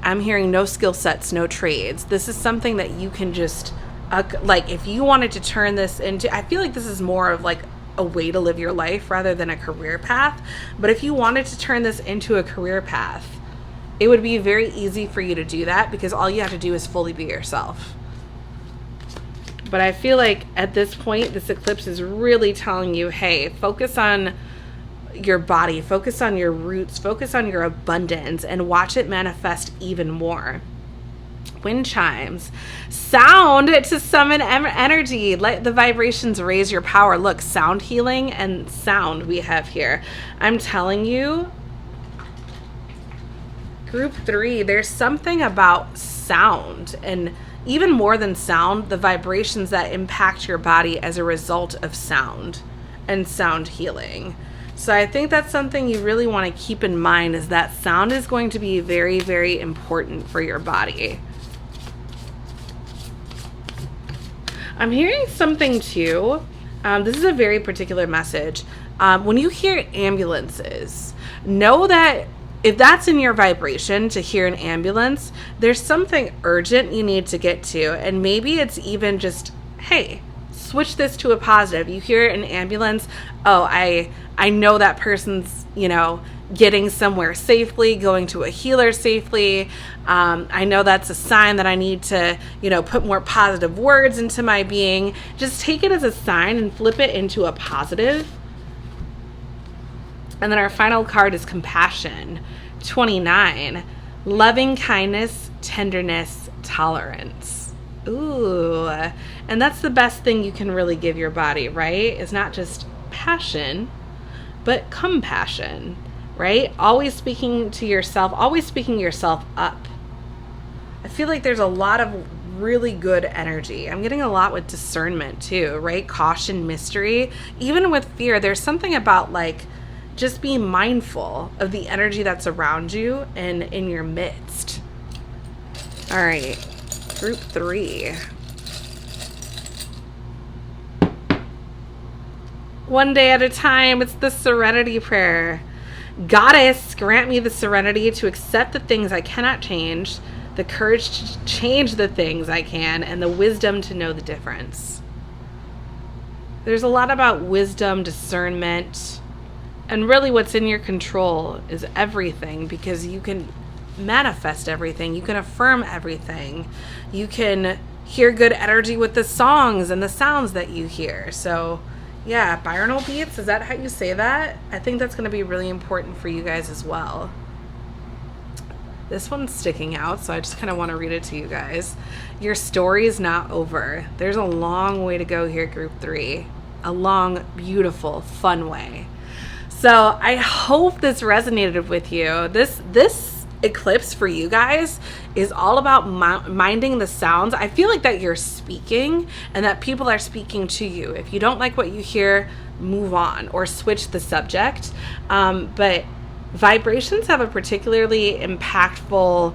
Speaker 1: I'm hearing no skill sets, no trades. This is something that you can just, like if you wanted to turn this into, I feel like this is more of like a way to live your life rather than a career path. But if you wanted to turn this into a career path, it would be very easy for you to do that because all you have to do is fully be yourself. But I feel like at this point, this eclipse is really telling you, hey, focus on your body, focus on your roots, focus on your abundance, and watch it manifest even more. Wind chimes, sound to summon energy. Let the vibrations raise your power. Look, sound healing and sound we have here. I'm telling you, group 3, there's something about sound, and even more than sound, the vibrations that impact your body as a result of sound and sound healing. So I think that's something you really want to keep in mind, is that sound is going to be very, very important for your body. I'm hearing something too. This is a very particular message. When you hear ambulances, know that if that's in your vibration to hear an ambulance, there's something urgent you need to get to. And maybe it's even just, hey, switch this to a positive. You hear an ambulance, oh, I know that person's, you know, getting somewhere safely, going to a healer safely. I know that's a sign that I need to, you know, put more positive words into my being. Just take it as a sign and flip it into a positive. And then our final card is compassion. 29, loving kindness, tenderness, tolerance. Ooh, and that's the best thing you can really give your body, right? It's not just passion, but compassion, right? Always speaking to yourself, always speaking yourself up. I feel like there's a lot of really good energy. I'm getting a lot with discernment too, right? Caution, mystery, even with fear. There's something about like just be mindful of the energy that's around you and in your midst. All right, group 3. One day at a time, it's the serenity prayer. Goddess, grant me the serenity to accept the things I cannot change, the courage to change the things I can, and the wisdom to know the difference. There's a lot about wisdom, discernment, and really what's in your control is everything, because you can manifest everything. You can affirm everything. You can hear good energy with the songs and the sounds that you hear. So yeah, binaural beats, is that how you say that? I think that's going to be really important for you guys as well. This one's sticking out, so I just kind of want to read it to you guys. Your story is not over. There's a long way to go here, group 3. A long, beautiful, fun way. So I hope this resonated with you. This eclipse for you guys is all about minding the sounds. I feel like that you're speaking and that people are speaking to you. If you don't like what you hear, move on or switch the subject. But vibrations have a particularly impactful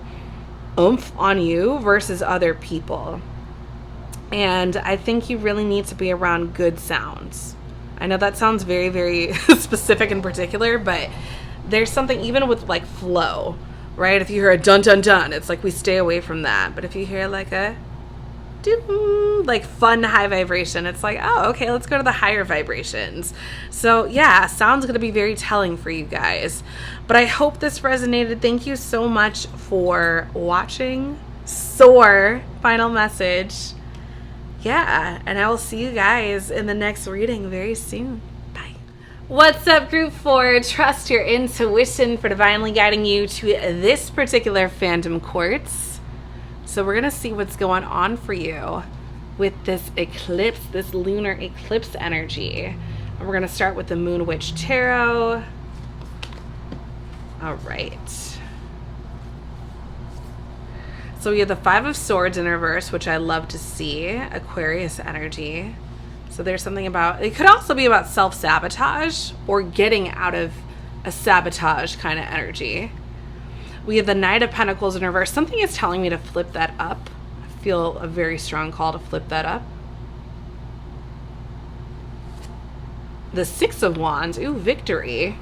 Speaker 1: oomph on you versus other people. And I think you really need to be around good sounds. I know that sounds very, very specific and particular, but there's something even with like flow, right? If you hear a dun dun dun, it's like we stay away from that. But if you hear like a like fun high vibration, it's like, oh, okay, let's go to the higher vibrations. So yeah, sound's going to be very telling for you guys. But I hope this resonated. Thank you so much for watching. Soar, final message. Yeah, and I will see you guys in the next reading very soon. Bye. What's up, group 4? Trust your intuition for divinely guiding you to this particular phantom quartz. So we're going to see what's going on for you with this eclipse, this lunar eclipse energy. And we're going to start with the Moon Witch Tarot. All right. So we have the Five of Swords in reverse, which I love to see. Aquarius energy. So there's something about, it could also be about self-sabotage or getting out of a sabotage kind of energy. We have the Knight of Pentacles in reverse. Something is telling me to flip that up. I feel a very strong call to flip that up. The Six of Wands. Ooh, victory.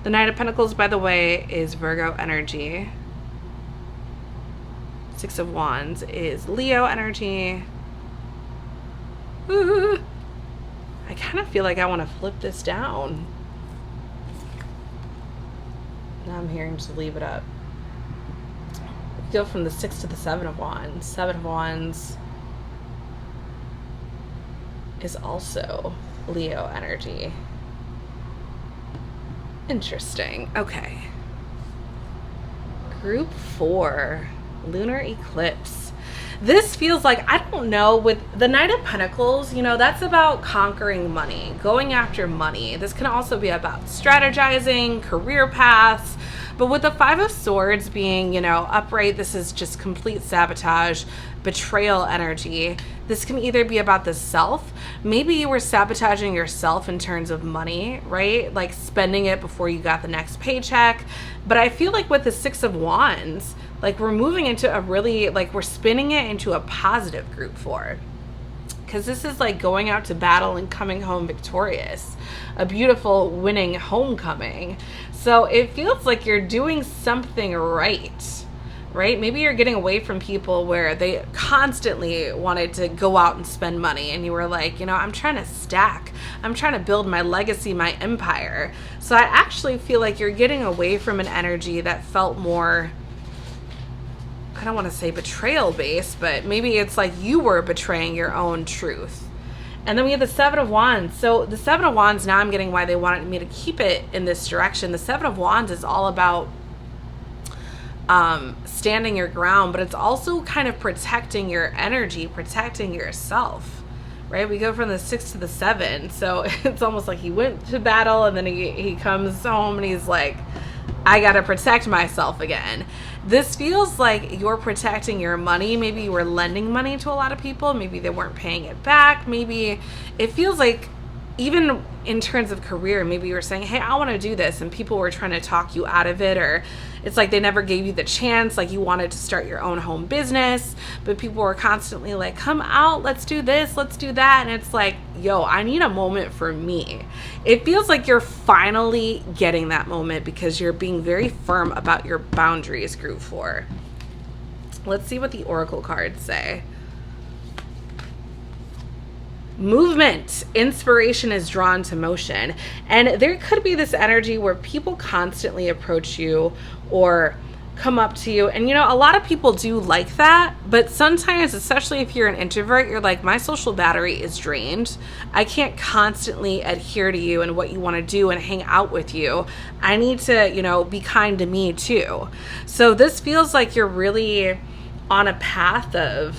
Speaker 1: The Knight of Pentacles, by the way, is Virgo energy. Six of Wands is Leo energy. Ooh. I kind of feel like I want to flip this down. Now I'm hearing to leave it up. Go from the Six to the Seven of Wands. Seven of Wands is also Leo energy. Interesting. Okay. Group 4. Lunar eclipse. This feels like, I don't know, with the Knight of Pentacles, you know, that's about conquering money, going after money. This can also be about strategizing, career paths. But with the Five of Swords being, you know, upright, this is just complete sabotage, betrayal energy. This can either be about the self. Maybe you were sabotaging yourself in terms of money, right? Like spending it before you got the next paycheck. But I feel like with the Six of Wands, like we're moving into a really, like we're spinning it into a positive group 4. Because this is like going out to battle and coming home victorious. A beautiful winning homecoming. So it feels like you're doing something right? Maybe you're getting away from people where they constantly wanted to go out and spend money. And you were like, you know, I'm trying to stack. I'm trying to build my legacy, my empire. So I actually feel like you're getting away from an energy that felt more, I don't want to say betrayal based, but maybe it's like you were betraying your own truth. And then we have the Seven of Wands. So the Seven of Wands, now I'm getting why they wanted me to keep it in this direction. The Seven of Wands is all about standing your ground, but it's also kind of protecting your energy, protecting yourself, right? We go from the 6 to the 7. So it's almost like he went to battle and then he comes home and he's like, I got to protect myself again. This feels like you're protecting your money. Maybe you were lending money to a lot of people. Maybe they weren't paying it back. Maybe it feels like even in terms of career, maybe you were saying, hey, I want to do this. And people were trying to talk you out of it, or it's like they never gave you the chance. Like you wanted to start your own home business, but people were constantly like, come out, let's do this, let's do that. And it's like, yo, I need a moment for me. It feels like you're finally getting that moment because you're being very firm about your boundaries, group 4. Let's see what the oracle cards say. Movement. Inspiration is drawn to motion. And there could be this energy where people constantly approach you or come up to you. And, you know, a lot of people do like that. But sometimes, especially if you're an introvert, you're like, my social battery is drained. I can't constantly adhere to you and what you want to do and hang out with you. I need to, you know, be kind to me too. So this feels like you're really on a path of,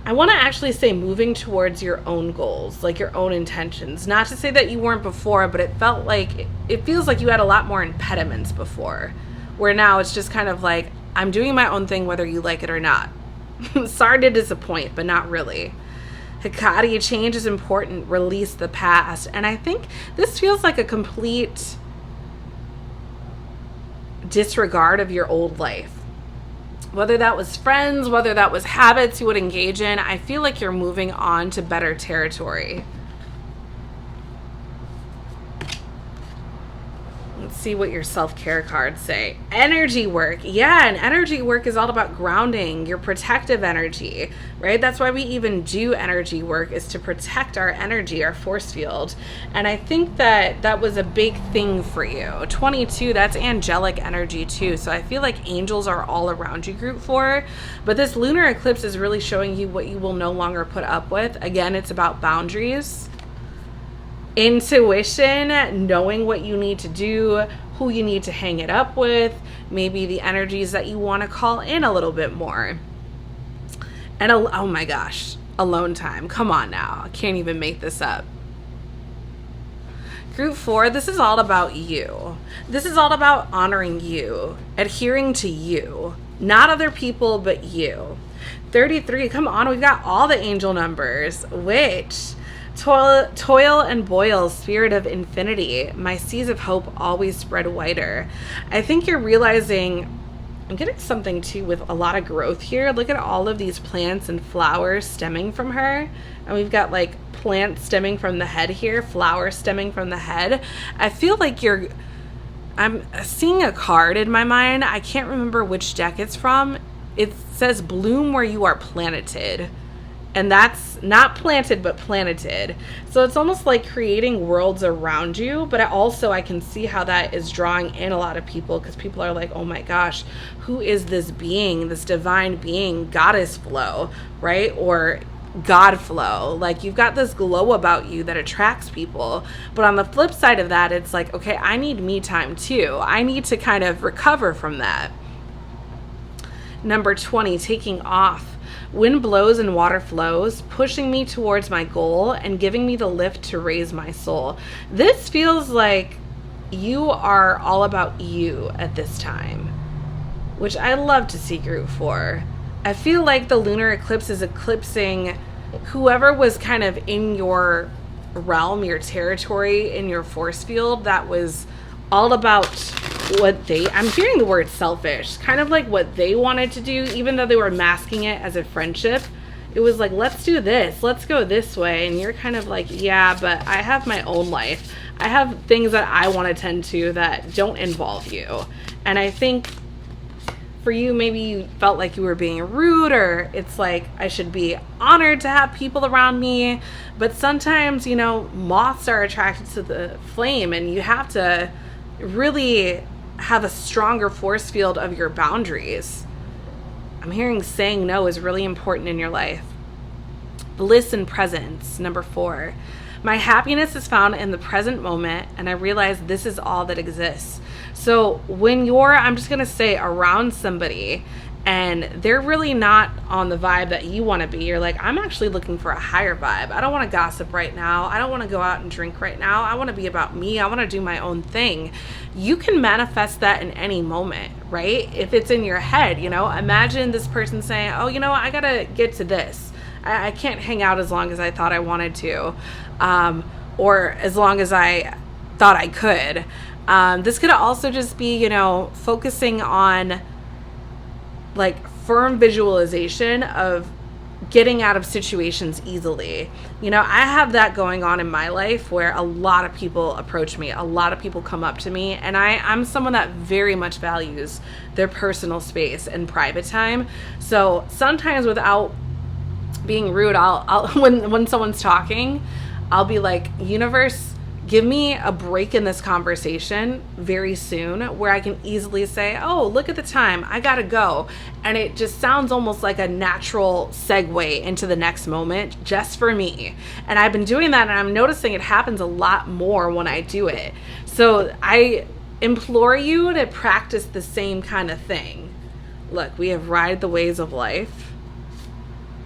Speaker 1: I want to actually say moving towards your own goals, like your own intentions. Not to say that you weren't before, but it feels like you had a lot more impediments before, where now it's just kind of like, I'm doing my own thing whether you like it or not. Sorry to disappoint, but not really. Hecate, change is important, release the past. And I think this feels like a complete disregard of your old life. Whether that was friends, whether that was habits you would engage in, I feel like you're moving on to better territory. Let's see what your self-care cards say. Energy work. Yeah, and energy work is all about grounding, your protective energy, right? That's why we even do energy work, is to protect our energy, our force field. And I think that was a big thing for you. 22, that's angelic energy too. So I feel like angels are all around you, group 4. But this lunar eclipse is really showing you what you will no longer put up with. Again, it's about boundaries. Intuition, knowing what you need to do, who you need to hang it up with, maybe the energies that you want to call in a little bit more. And oh my gosh, alone time. Come on now. I can't even make this up. Group 4, this is all about you. This is all about honoring you, adhering to you, not other people, but you. 33, come on, we've got all the angel numbers, which... Toil and boil, spirit of infinity. My seas of hope always spread wider. I think you're realizing, I'm getting something too with a lot of growth here. Look at all of these plants and flowers stemming from her. And we've got like plants stemming from the head here, flowers stemming from the head. I feel like I'm seeing a card in my mind. I can't remember which deck it's from. It says bloom where you are planeted. And that's not planted, but planeted. So it's almost like creating worlds around you. But I can see how that is drawing in a lot of people, because people are like, oh my gosh, who is this being, this divine being, goddess flow, right? Or God flow. Like, you've got this glow about you that attracts people. But on the flip side of that, it's like, okay, I need me time too. I need to kind of recover from that. Number 20, taking off. Wind blows and water flows, pushing me towards my goal and giving me the lift to raise my soul. This feels like you are all about you at this time, which I love to see, group 4. I feel like the lunar eclipse is eclipsing whoever was kind of in your realm, your territory, in your force field, that was all about I'm hearing the word selfish, kind of like what they wanted to do, even though they were masking it as a friendship. It was like, let's do this, let's go this way. And you're kind of like, yeah, but I have my own life. I have things that I want to tend to that don't involve you. And I think for you, maybe you felt like you were being rude, or it's like, I should be honored to have people around me. But sometimes, moths are attracted to the flame, and you have to really have a stronger force field of your boundaries. I'm hearing saying no is really important in your life. Bliss and presence, number 4. My happiness is found in the present moment, and I realize this is all that exists. So when you're, I'm just going to say, around somebody and they're really not on the vibe that you want to be, you're like, I'm actually looking for a higher vibe. I don't want to gossip right now. I don't want to go out and drink right now. I want to be about me. I want to do my own thing. You can manifest that in any moment, right? If it's in your head, imagine this person saying, oh, I got to get to this. I can't hang out as long as I thought I wanted to, or as long as I thought I could. This could also just be, focusing on like firm visualization of getting out of situations easily. I have that going on in my life where a lot of people approach me, a lot of people come up to me, and I'm someone that very much values their personal space and private time. So sometimes, without being rude, I'll when someone's talking, I'll be like, universe, give me a break in this conversation very soon where I can easily say, oh, look at the time, I gotta go. And it just sounds almost like a natural segue into the next moment just for me. And I've been doing that, and I'm noticing it happens a lot more when I do it. So I implore you to practice the same kind of thing. Look, we have ride the waves of life.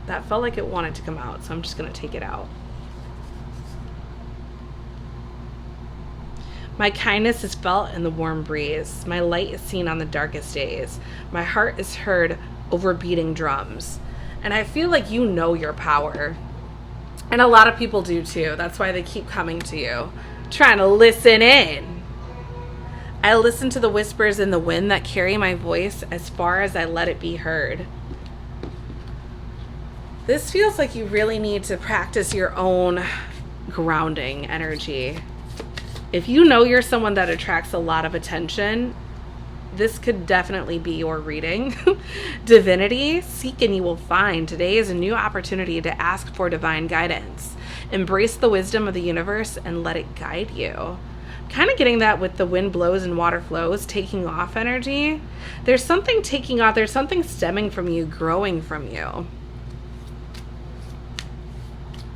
Speaker 1: That felt like it wanted to come out, so I'm just going to take it out. My kindness is felt in the warm breeze. My light is seen on the darkest days. My heart is heard over beating drums. And I feel like you know your power. And a lot of people do too. That's why they keep coming to you, trying to listen in. I listen to the whispers in the wind that carry my voice as far as I let it be heard. This feels like you really need to practice your own grounding energy. If you know you're someone that attracts a lot of attention, this could definitely be your reading. Divinity, seek and you will find. Today is a new opportunity to ask for divine guidance. Embrace the wisdom of the universe and let it guide you. Kind of getting that with the wind blows and water flows, taking off energy. There's something taking off. There's something stemming from you, growing from you.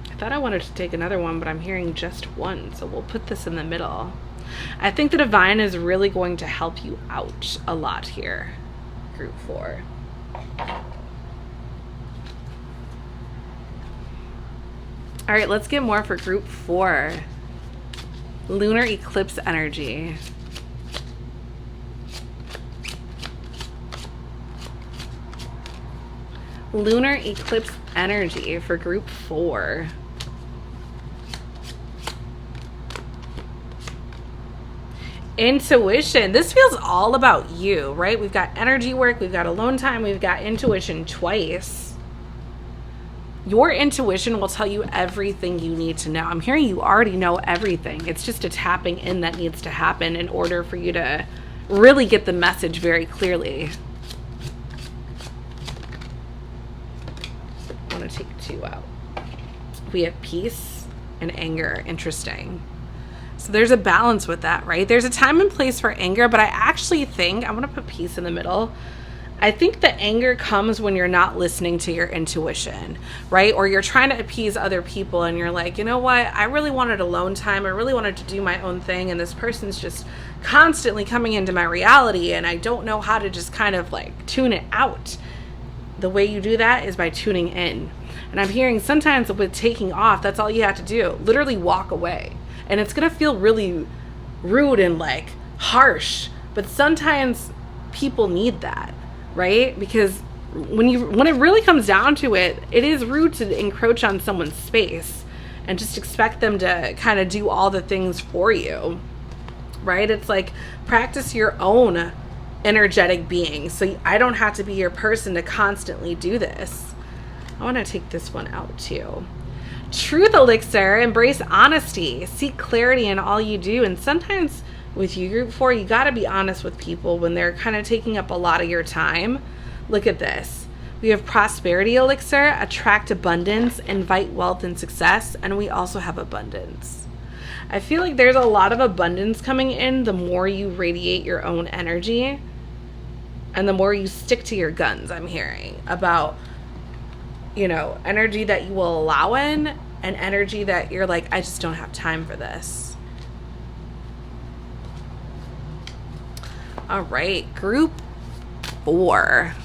Speaker 1: I thought I wanted to take another one, but I'm hearing just one, so we'll put this in the middle. I think the divine is really going to help you out a lot here, group 4. All right, let's get more for group 4. Lunar eclipse energy. Lunar eclipse energy for group 4. Intuition. This feels all about you, right? We've got energy work, we've got alone time, we've got intuition twice. Your intuition will tell you everything you need to know. I'm hearing you already know everything. It's just a tapping in that needs to happen in order for you to really get the message very clearly. I want to take 2 out. We have peace and anger. Interesting. So there's a balance with that, right? There's a time and place for anger, but I actually think, I'm going to put peace in the middle. I think the anger comes when you're not listening to your intuition, right? Or you're trying to appease other people and you're like, you know what? I really wanted alone time. I really wanted to do my own thing. And this person's just constantly coming into my reality and I don't know how to just kind of like tune it out. The way you do that is by tuning in. And I'm hearing sometimes with taking off, that's all you have to do. Literally walk away. And it's going to feel really rude and like harsh, but sometimes people need that, right? Because when it really comes down to it, it is rude to encroach on someone's space and just expect them to kind of do all the things for you, right? It's like practice your own energetic being. So I don't have to be your person to constantly do this. I want to take this one out too. Truth elixir, embrace honesty, seek clarity in all you do. And sometimes with you, group 4, you got to be honest with people when they're kind of taking up a lot of your time. Look at this. We have prosperity elixir, attract abundance, invite wealth and success. And we also have abundance. I feel like there's a lot of abundance coming in the more you radiate your own energy and the more you stick to your guns. I'm hearing about, you know, energy that you will allow in and energy that you're like, I just don't have time for this. All right, group 4.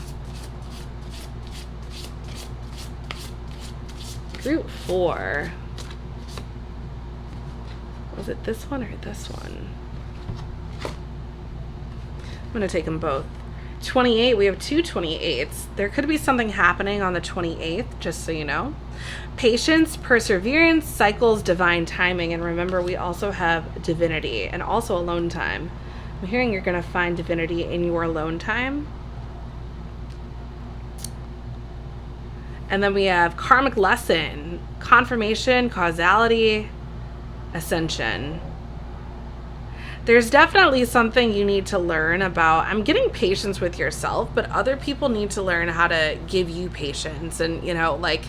Speaker 1: Group 4. Was it this one or this one? I'm going to take them both. 28, we have 2 28s. There could be something happening on the 28th, just so you know. Patience, perseverance, cycles, divine timing. And remember, we also have divinity and also alone time. I'm hearing you're going to find divinity in your alone time. And then we have karmic lesson, confirmation, causality, ascension. There's definitely something you need to learn about. I'm getting patience with yourself, but other people need to learn how to give you patience and, you know, like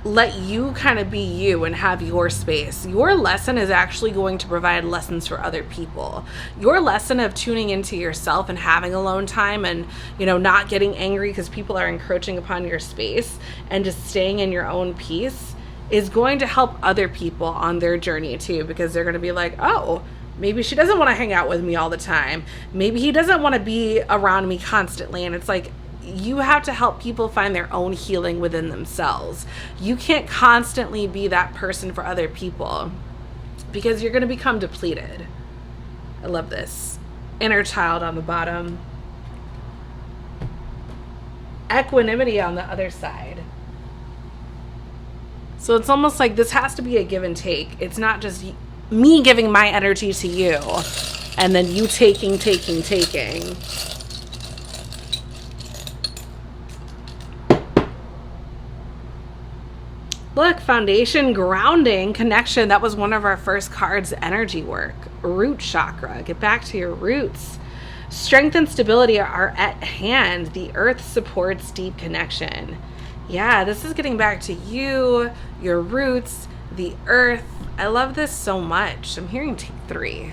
Speaker 1: let you kind of be you and have your space. Your lesson is actually going to provide lessons for other people. Your lesson of tuning into yourself and having alone time and, you know, not getting angry because people are encroaching upon your space and just staying in your own peace is going to help other people on their journey too, because they're going to be like, oh, maybe she doesn't want to hang out with me all the time. Maybe he doesn't want to be around me constantly. And it's like, you have to help people find their own healing within themselves. You can't constantly be that person for other people because you're going to become depleted. I love this. Inner child on the bottom. Equanimity on the other side. So it's almost like this has to be a give and take. It's not just me giving my energy to you and then you taking. Look, foundation, grounding, connection. That was one of our first cards, energy work. Root chakra. Get back to your roots. Strength and stability are at hand. The earth supports deep connection. Yeah, this is getting back to you, your roots, the earth. I love this so much. I'm hearing take 3.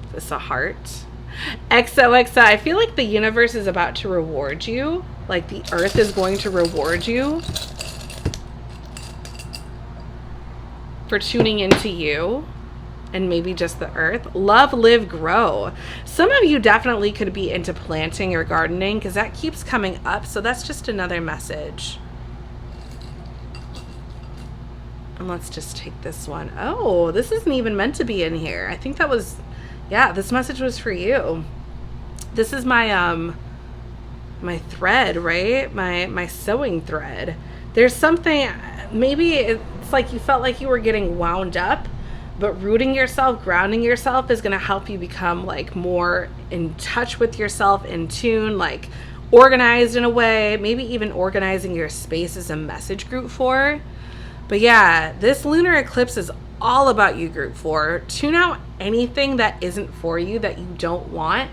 Speaker 1: Is this a heart? XOXO, I feel like the universe is about to reward you. Like the earth is going to reward you for tuning into you and maybe just the earth. Love, live, grow. Some of you definitely could be into planting or gardening because that keeps coming up. So that's just another message. And let's just take this one. Oh, this isn't even meant to be in here. I think that was... yeah, this message was for you. This is my my thread, right? My sewing thread. There's something, maybe it's like you felt like you were getting wound up, but rooting yourself, grounding yourself is going to help you become like more in touch with yourself, in tune, like organized in a way, maybe even organizing your space as a message group 4. But yeah, this lunar eclipse is all about you, group 4. Tune out anything that isn't for you, that you don't want,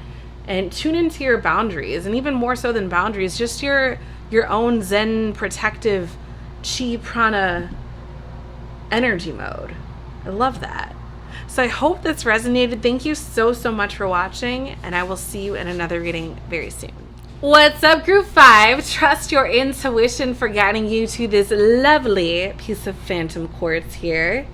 Speaker 1: and tune into your boundaries. And even more so than boundaries, just your own zen protective chi prana energy mode. I love that. So I hope this resonated. Thank you so much for watching, and I will see you in another reading very soon. What's up, group 5? Trust your intuition for guiding you to this lovely piece of phantom quartz here.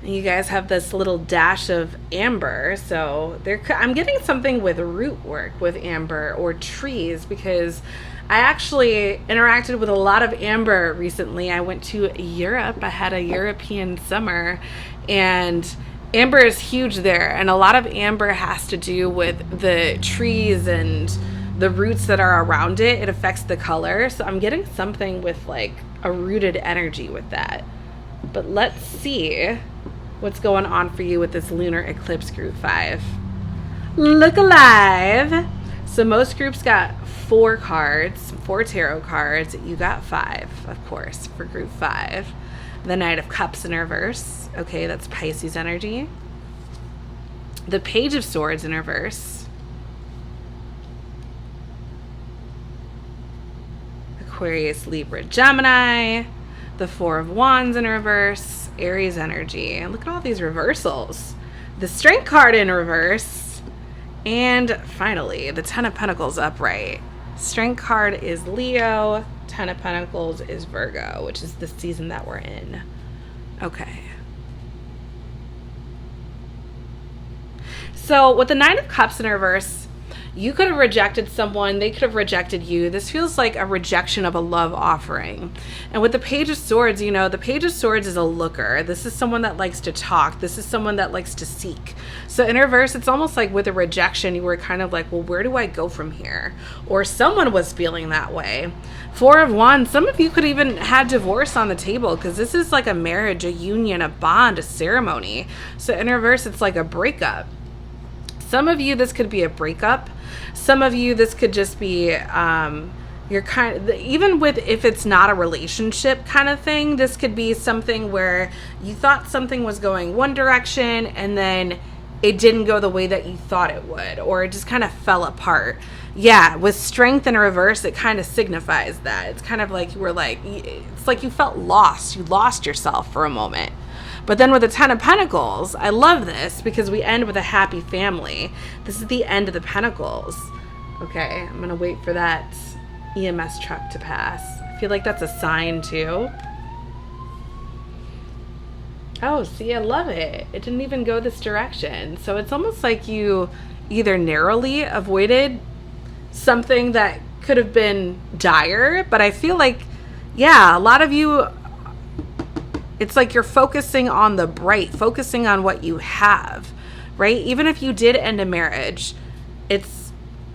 Speaker 1: You guys have this little dash of amber, so I'm getting something with root work with amber or trees, because I actually interacted with a lot of amber recently. I went to Europe. I had a European summer, and amber is huge there, and a lot of amber has to do with the trees and the roots that are around it. It affects the color, so I'm getting something with like a rooted energy with that. But let's see what's going on for you with this lunar eclipse, group 5. Look alive. So most groups got 4 cards, 4 tarot cards. You got 5, of course, for group 5. The Knight of Cups in reverse. Okay, that's Pisces energy. The Page of Swords in reverse. Aquarius, Libra, Gemini. The 4 of Wands in reverse. Aries energy. And look at all these reversals. The Strength card in reverse. And finally, the 10 of Pentacles upright. Strength card is Leo. 10 of Pentacles is Virgo, which is the season that we're in. Okay. So with the 9 of Cups in reverse, you could have rejected someone, they could have rejected you. This feels like a rejection of a love offering. And with the Page of Swords, you know, the Page of Swords is a looker. This is someone that likes to talk. This is someone that likes to seek. So in reverse, it's almost like with a rejection, you were kind of like, well, where do I go from here? Or someone was feeling that way. 4 of Wands, some of you could even have divorce on the table, because this is like a marriage, a union, a bond, a ceremony. So in reverse, it's like a breakup. Some of you, this could be a breakup. Some of you, this could just be, you're kind of, even with, if it's not a relationship kind of thing, this could be something where you thought something was going one direction and then it didn't go the way that you thought it would, or it just kind of fell apart. Yeah, with Strength in reverse, it kind of signifies that. It's kind of like you were like, it's like you felt lost. You lost yourself for a moment. But then with the 10 of Pentacles, I love this because we end with a happy family. This is the end of the Pentacles. Okay, I'm going to wait for that EMS truck to pass. I feel like that's a sign too. Oh, see, I love it. It didn't even go this direction. So it's almost like you either narrowly avoided something that could have been dire, but I feel like, yeah, a lot of you, it's like you're focusing on the bright, focusing on what you have, right? Even if you did end a marriage,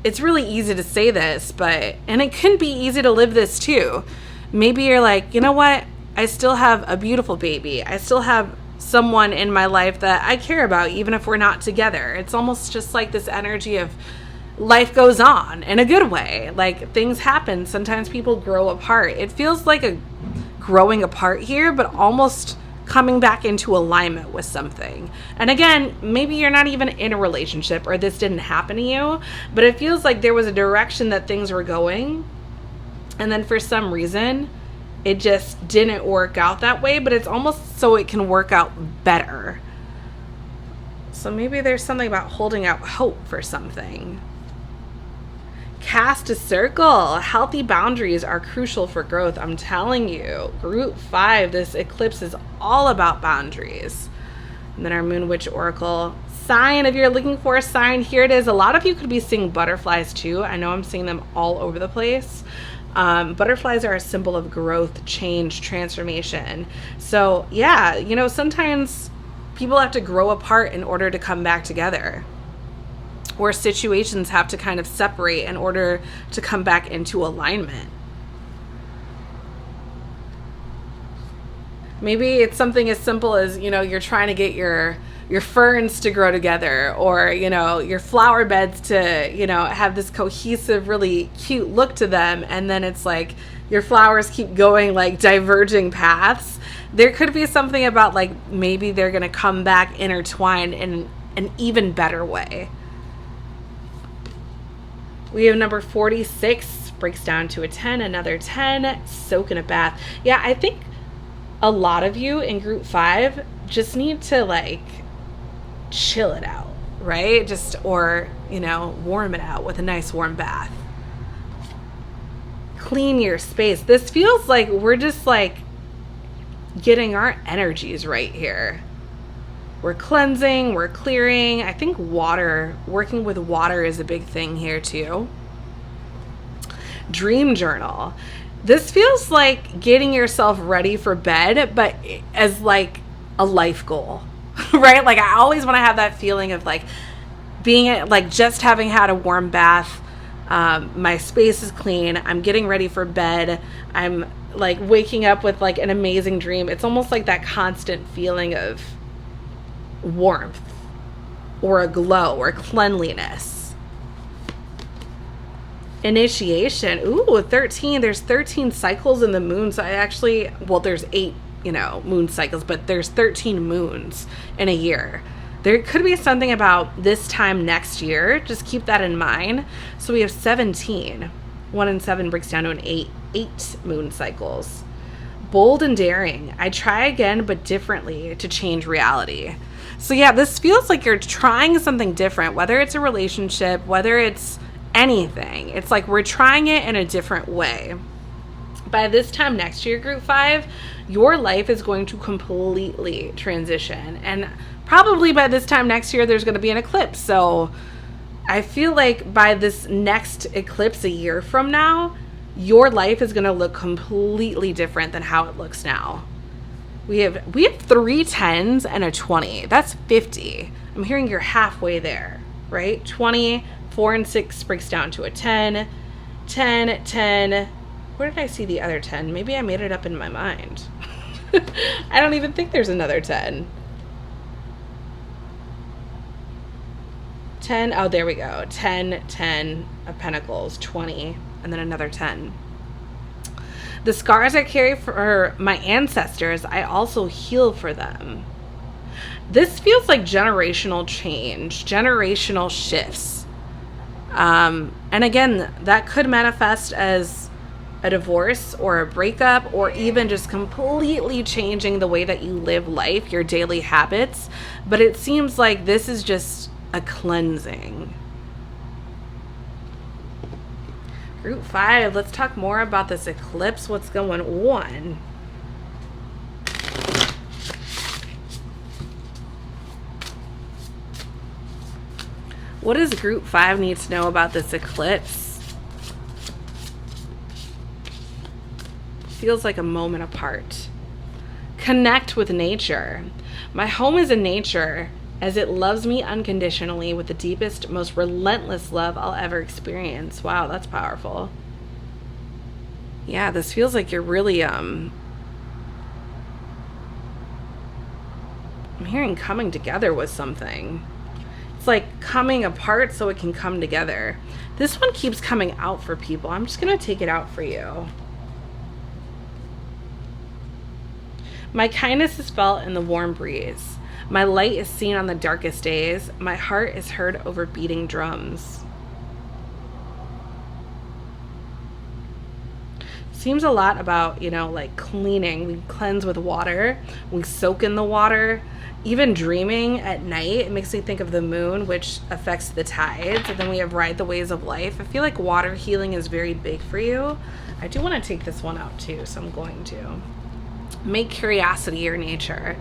Speaker 1: it's really easy to say this, but, and it can be easy to live this too. Maybe you're like, you know what? I still have a beautiful baby. I still have someone in my life that I care about, even if we're not together. It's almost just like this energy of life goes on in a good way. Like things happen. Sometimes people grow apart. It feels like a growing apart here, but almost coming back into alignment with something. And again, maybe you're not even in a relationship or this didn't happen to you, but it feels like there was a direction that things were going. And then for some reason, it just didn't work out that way, but it's almost so it can work out better. So maybe there's something about holding out hope for something. Cast a circle. Healthy boundaries are crucial for growth. I'm telling you, group 5, this eclipse is all about boundaries. And then our Moon Witch Oracle sign, if you're looking for a sign, here it is. A lot of you could be seeing butterflies too. I know I'm seeing them all over the place. Butterflies are a symbol of growth, change, transformation. So yeah, you know, sometimes people have to grow apart in order to come back together, or situations have to kind of separate in order to come back into alignment. Maybe it's something as simple as, you know, you're trying to get your ferns to grow together, or, you know, your flower beds to, you know, have this cohesive, really cute look to them. And then it's like your flowers keep going like diverging paths. There could be something about like maybe they're going to come back intertwined in an even better way. We have number 46, breaks down to a 10, another 10, soak in a bath. Yeah, I think a lot of you in group 5 just need to like chill it out, right? Just, or, you know, warm it out with a nice warm bath. Clean your space. This feels like we're just like getting our energies right here. We're cleansing, we're clearing. I think water, working with water is a big thing here too. Dream journal. This feels like getting yourself ready for bed, but as like a life goal, right? Like I always want to have that feeling of like being like just having had a warm bath. My space is clean. I'm getting ready for bed. I'm like waking up with like an amazing dream. It's almost like that constant feeling of warmth or a glow or cleanliness. Initiation. Ooh, 13. There's 13 cycles in the moon. So I actually, well, there's 8, you know, moon cycles, but there's 13 moons in a year. There could be something about this time next year. Just keep that in mind. So we have 17. 1 and 7 breaks down to an 8. 8 moon cycles. Bold and daring. I try again, but differently to change reality. So yeah, this feels like you're trying something different, whether it's a relationship, whether it's anything. It's like we're trying it in a different way. By this time next year, group 5, your life is going to completely transition. And probably by this time next year, there's going to be an eclipse. So I feel like by this next eclipse a year from now, your life is going to look completely different than how it looks now. We have 3 10s and a 20. That's 50. I'm hearing you're halfway there, right? 20, 4 and 6 breaks down to a 10. 10, 10. Where did I see the other 10? Maybe I made it up in my mind. I don't even think there's another 10. 10. Oh, there we go. 10, 10 of pentacles, 20, and then another 10. The scars I carry for my ancestors, I also heal for them. This feels like generational change, generational shifts. And again, that could manifest as a divorce or a breakup, or even just completely changing the way that you live life, your daily habits. But it seems like this is just a cleansing. Group 5, let's talk more about this eclipse. What's going on? What does group 5 need to know about this eclipse? Feels like a moment apart. Connect with nature. My home is in nature, as it loves me unconditionally with the deepest, most relentless love I'll ever experience. Wow, that's powerful. Yeah, this feels like you're really, I'm hearing coming together with something. It's like coming apart so it can come together. This one keeps coming out for people. I'm just going to take it out for you. My kindness is felt in the warm breeze. My light is seen on the darkest days. My heart is heard over beating drums. Seems a lot about, like cleaning. We cleanse with water. We soak in the water. Even dreaming at night, it makes me think of the moon, which affects the tides. And then we have ride the waves of life. I feel like water healing is very big for you. I do want to take this one out too, so I'm going to. Make curiosity your nature.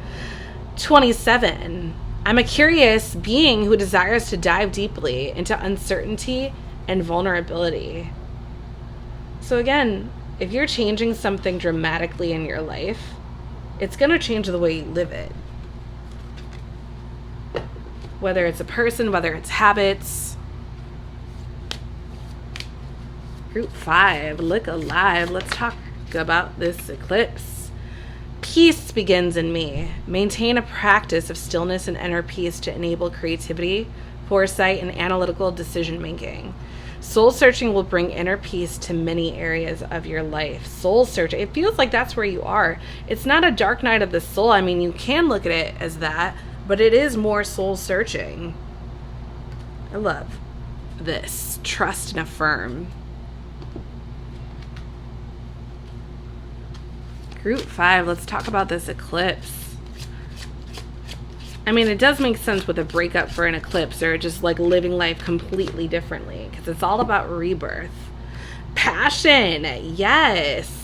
Speaker 1: 27. I'm a curious being who desires to dive deeply into uncertainty and vulnerability. So again, if you're changing something dramatically in your life, it's going to change the way you live it. Whether it's a person, whether it's habits. Group 5, look alive. Let's talk about this eclipse. Peace begins in me. Maintain a practice of stillness and inner peace to enable creativity, foresight, and analytical decision making. Soul searching will bring inner peace to many areas of your life. Soul searching, it feels like that's where you are. It's not a dark night of the soul. I mean, you can look at it as that, but it is more soul searching. I love this. Trust and affirm. Group 5, let's talk about this eclipse. I mean, it does make sense with a breakup for an eclipse, or just like living life completely differently, because it's all about rebirth. Passion, yes.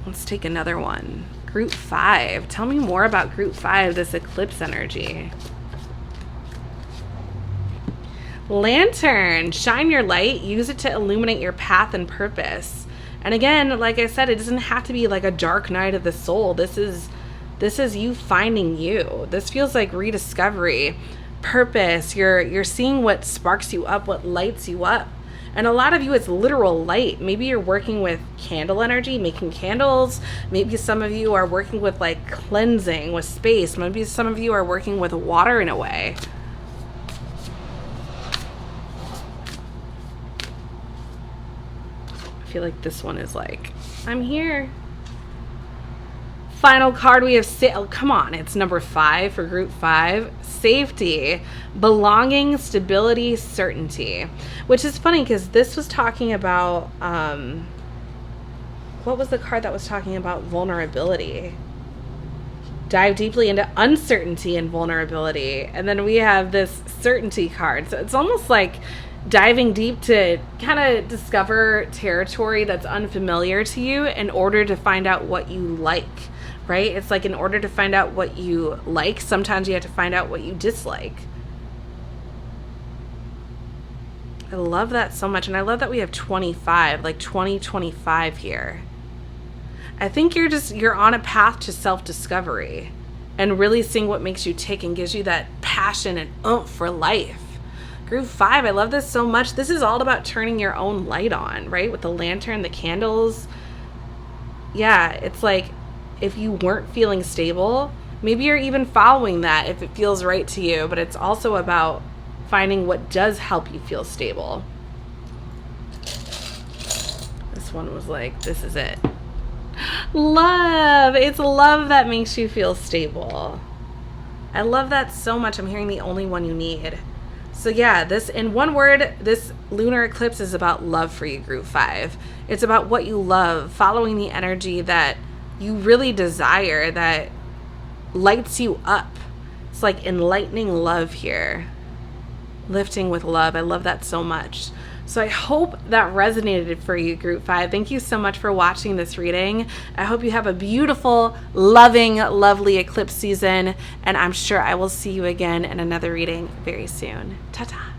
Speaker 1: Let's take another one. Group 5, tell me more about group 5, this eclipse energy. Lantern, shine your light, use it to illuminate your path and purpose. And again, like I said, it doesn't have to be like a dark night of the soul. This is you finding you. This feels like rediscovery, purpose. You're seeing what sparks you up, what lights you up. And a lot of you, it's literal light. Maybe you're working with candle energy, making candles. Maybe some of you are working with like cleansing with space. Maybe some of you are working with water in a way. I feel like this one is like, I'm here. Final card we have, come on, it's number 5 for group 5. Safety, belonging, stability, certainty. Which is funny because this was talking about, what was the card that was talking about vulnerability? Dive deeply into uncertainty and vulnerability. And then we have this certainty card. So it's almost like diving deep to kind of discover territory that's unfamiliar to you in order to find out what you like, right? It's like in order to find out what you like, sometimes you have to find out what you dislike. I love that so much. And I love that we have 25, like 2025 here. I think you're on a path to self-discovery and really seeing what makes you tick and gives you that passion and oomph for life. Group 5, I love this so much. This is all about turning your own light on, right? With the lantern, the candles. Yeah, it's like if you weren't feeling stable, maybe you're even following that if it feels right to you, but it's also about finding what does help you feel stable. This one was like, this is it. Love. It's love that makes you feel stable. I love that so much. I'm hearing the only one you need. So yeah, this, in one word, this lunar eclipse is about love for you, group 5. It's about what you love, following the energy that you really desire, that lights you up. It's like enlightening love here. Lifting with love. I love that so much. So I hope that resonated for you, Group 5. Thank you so much for watching this reading. I hope you have a beautiful, loving, lovely eclipse season, and I'm sure I will see you again in another reading very soon. Ta-ta.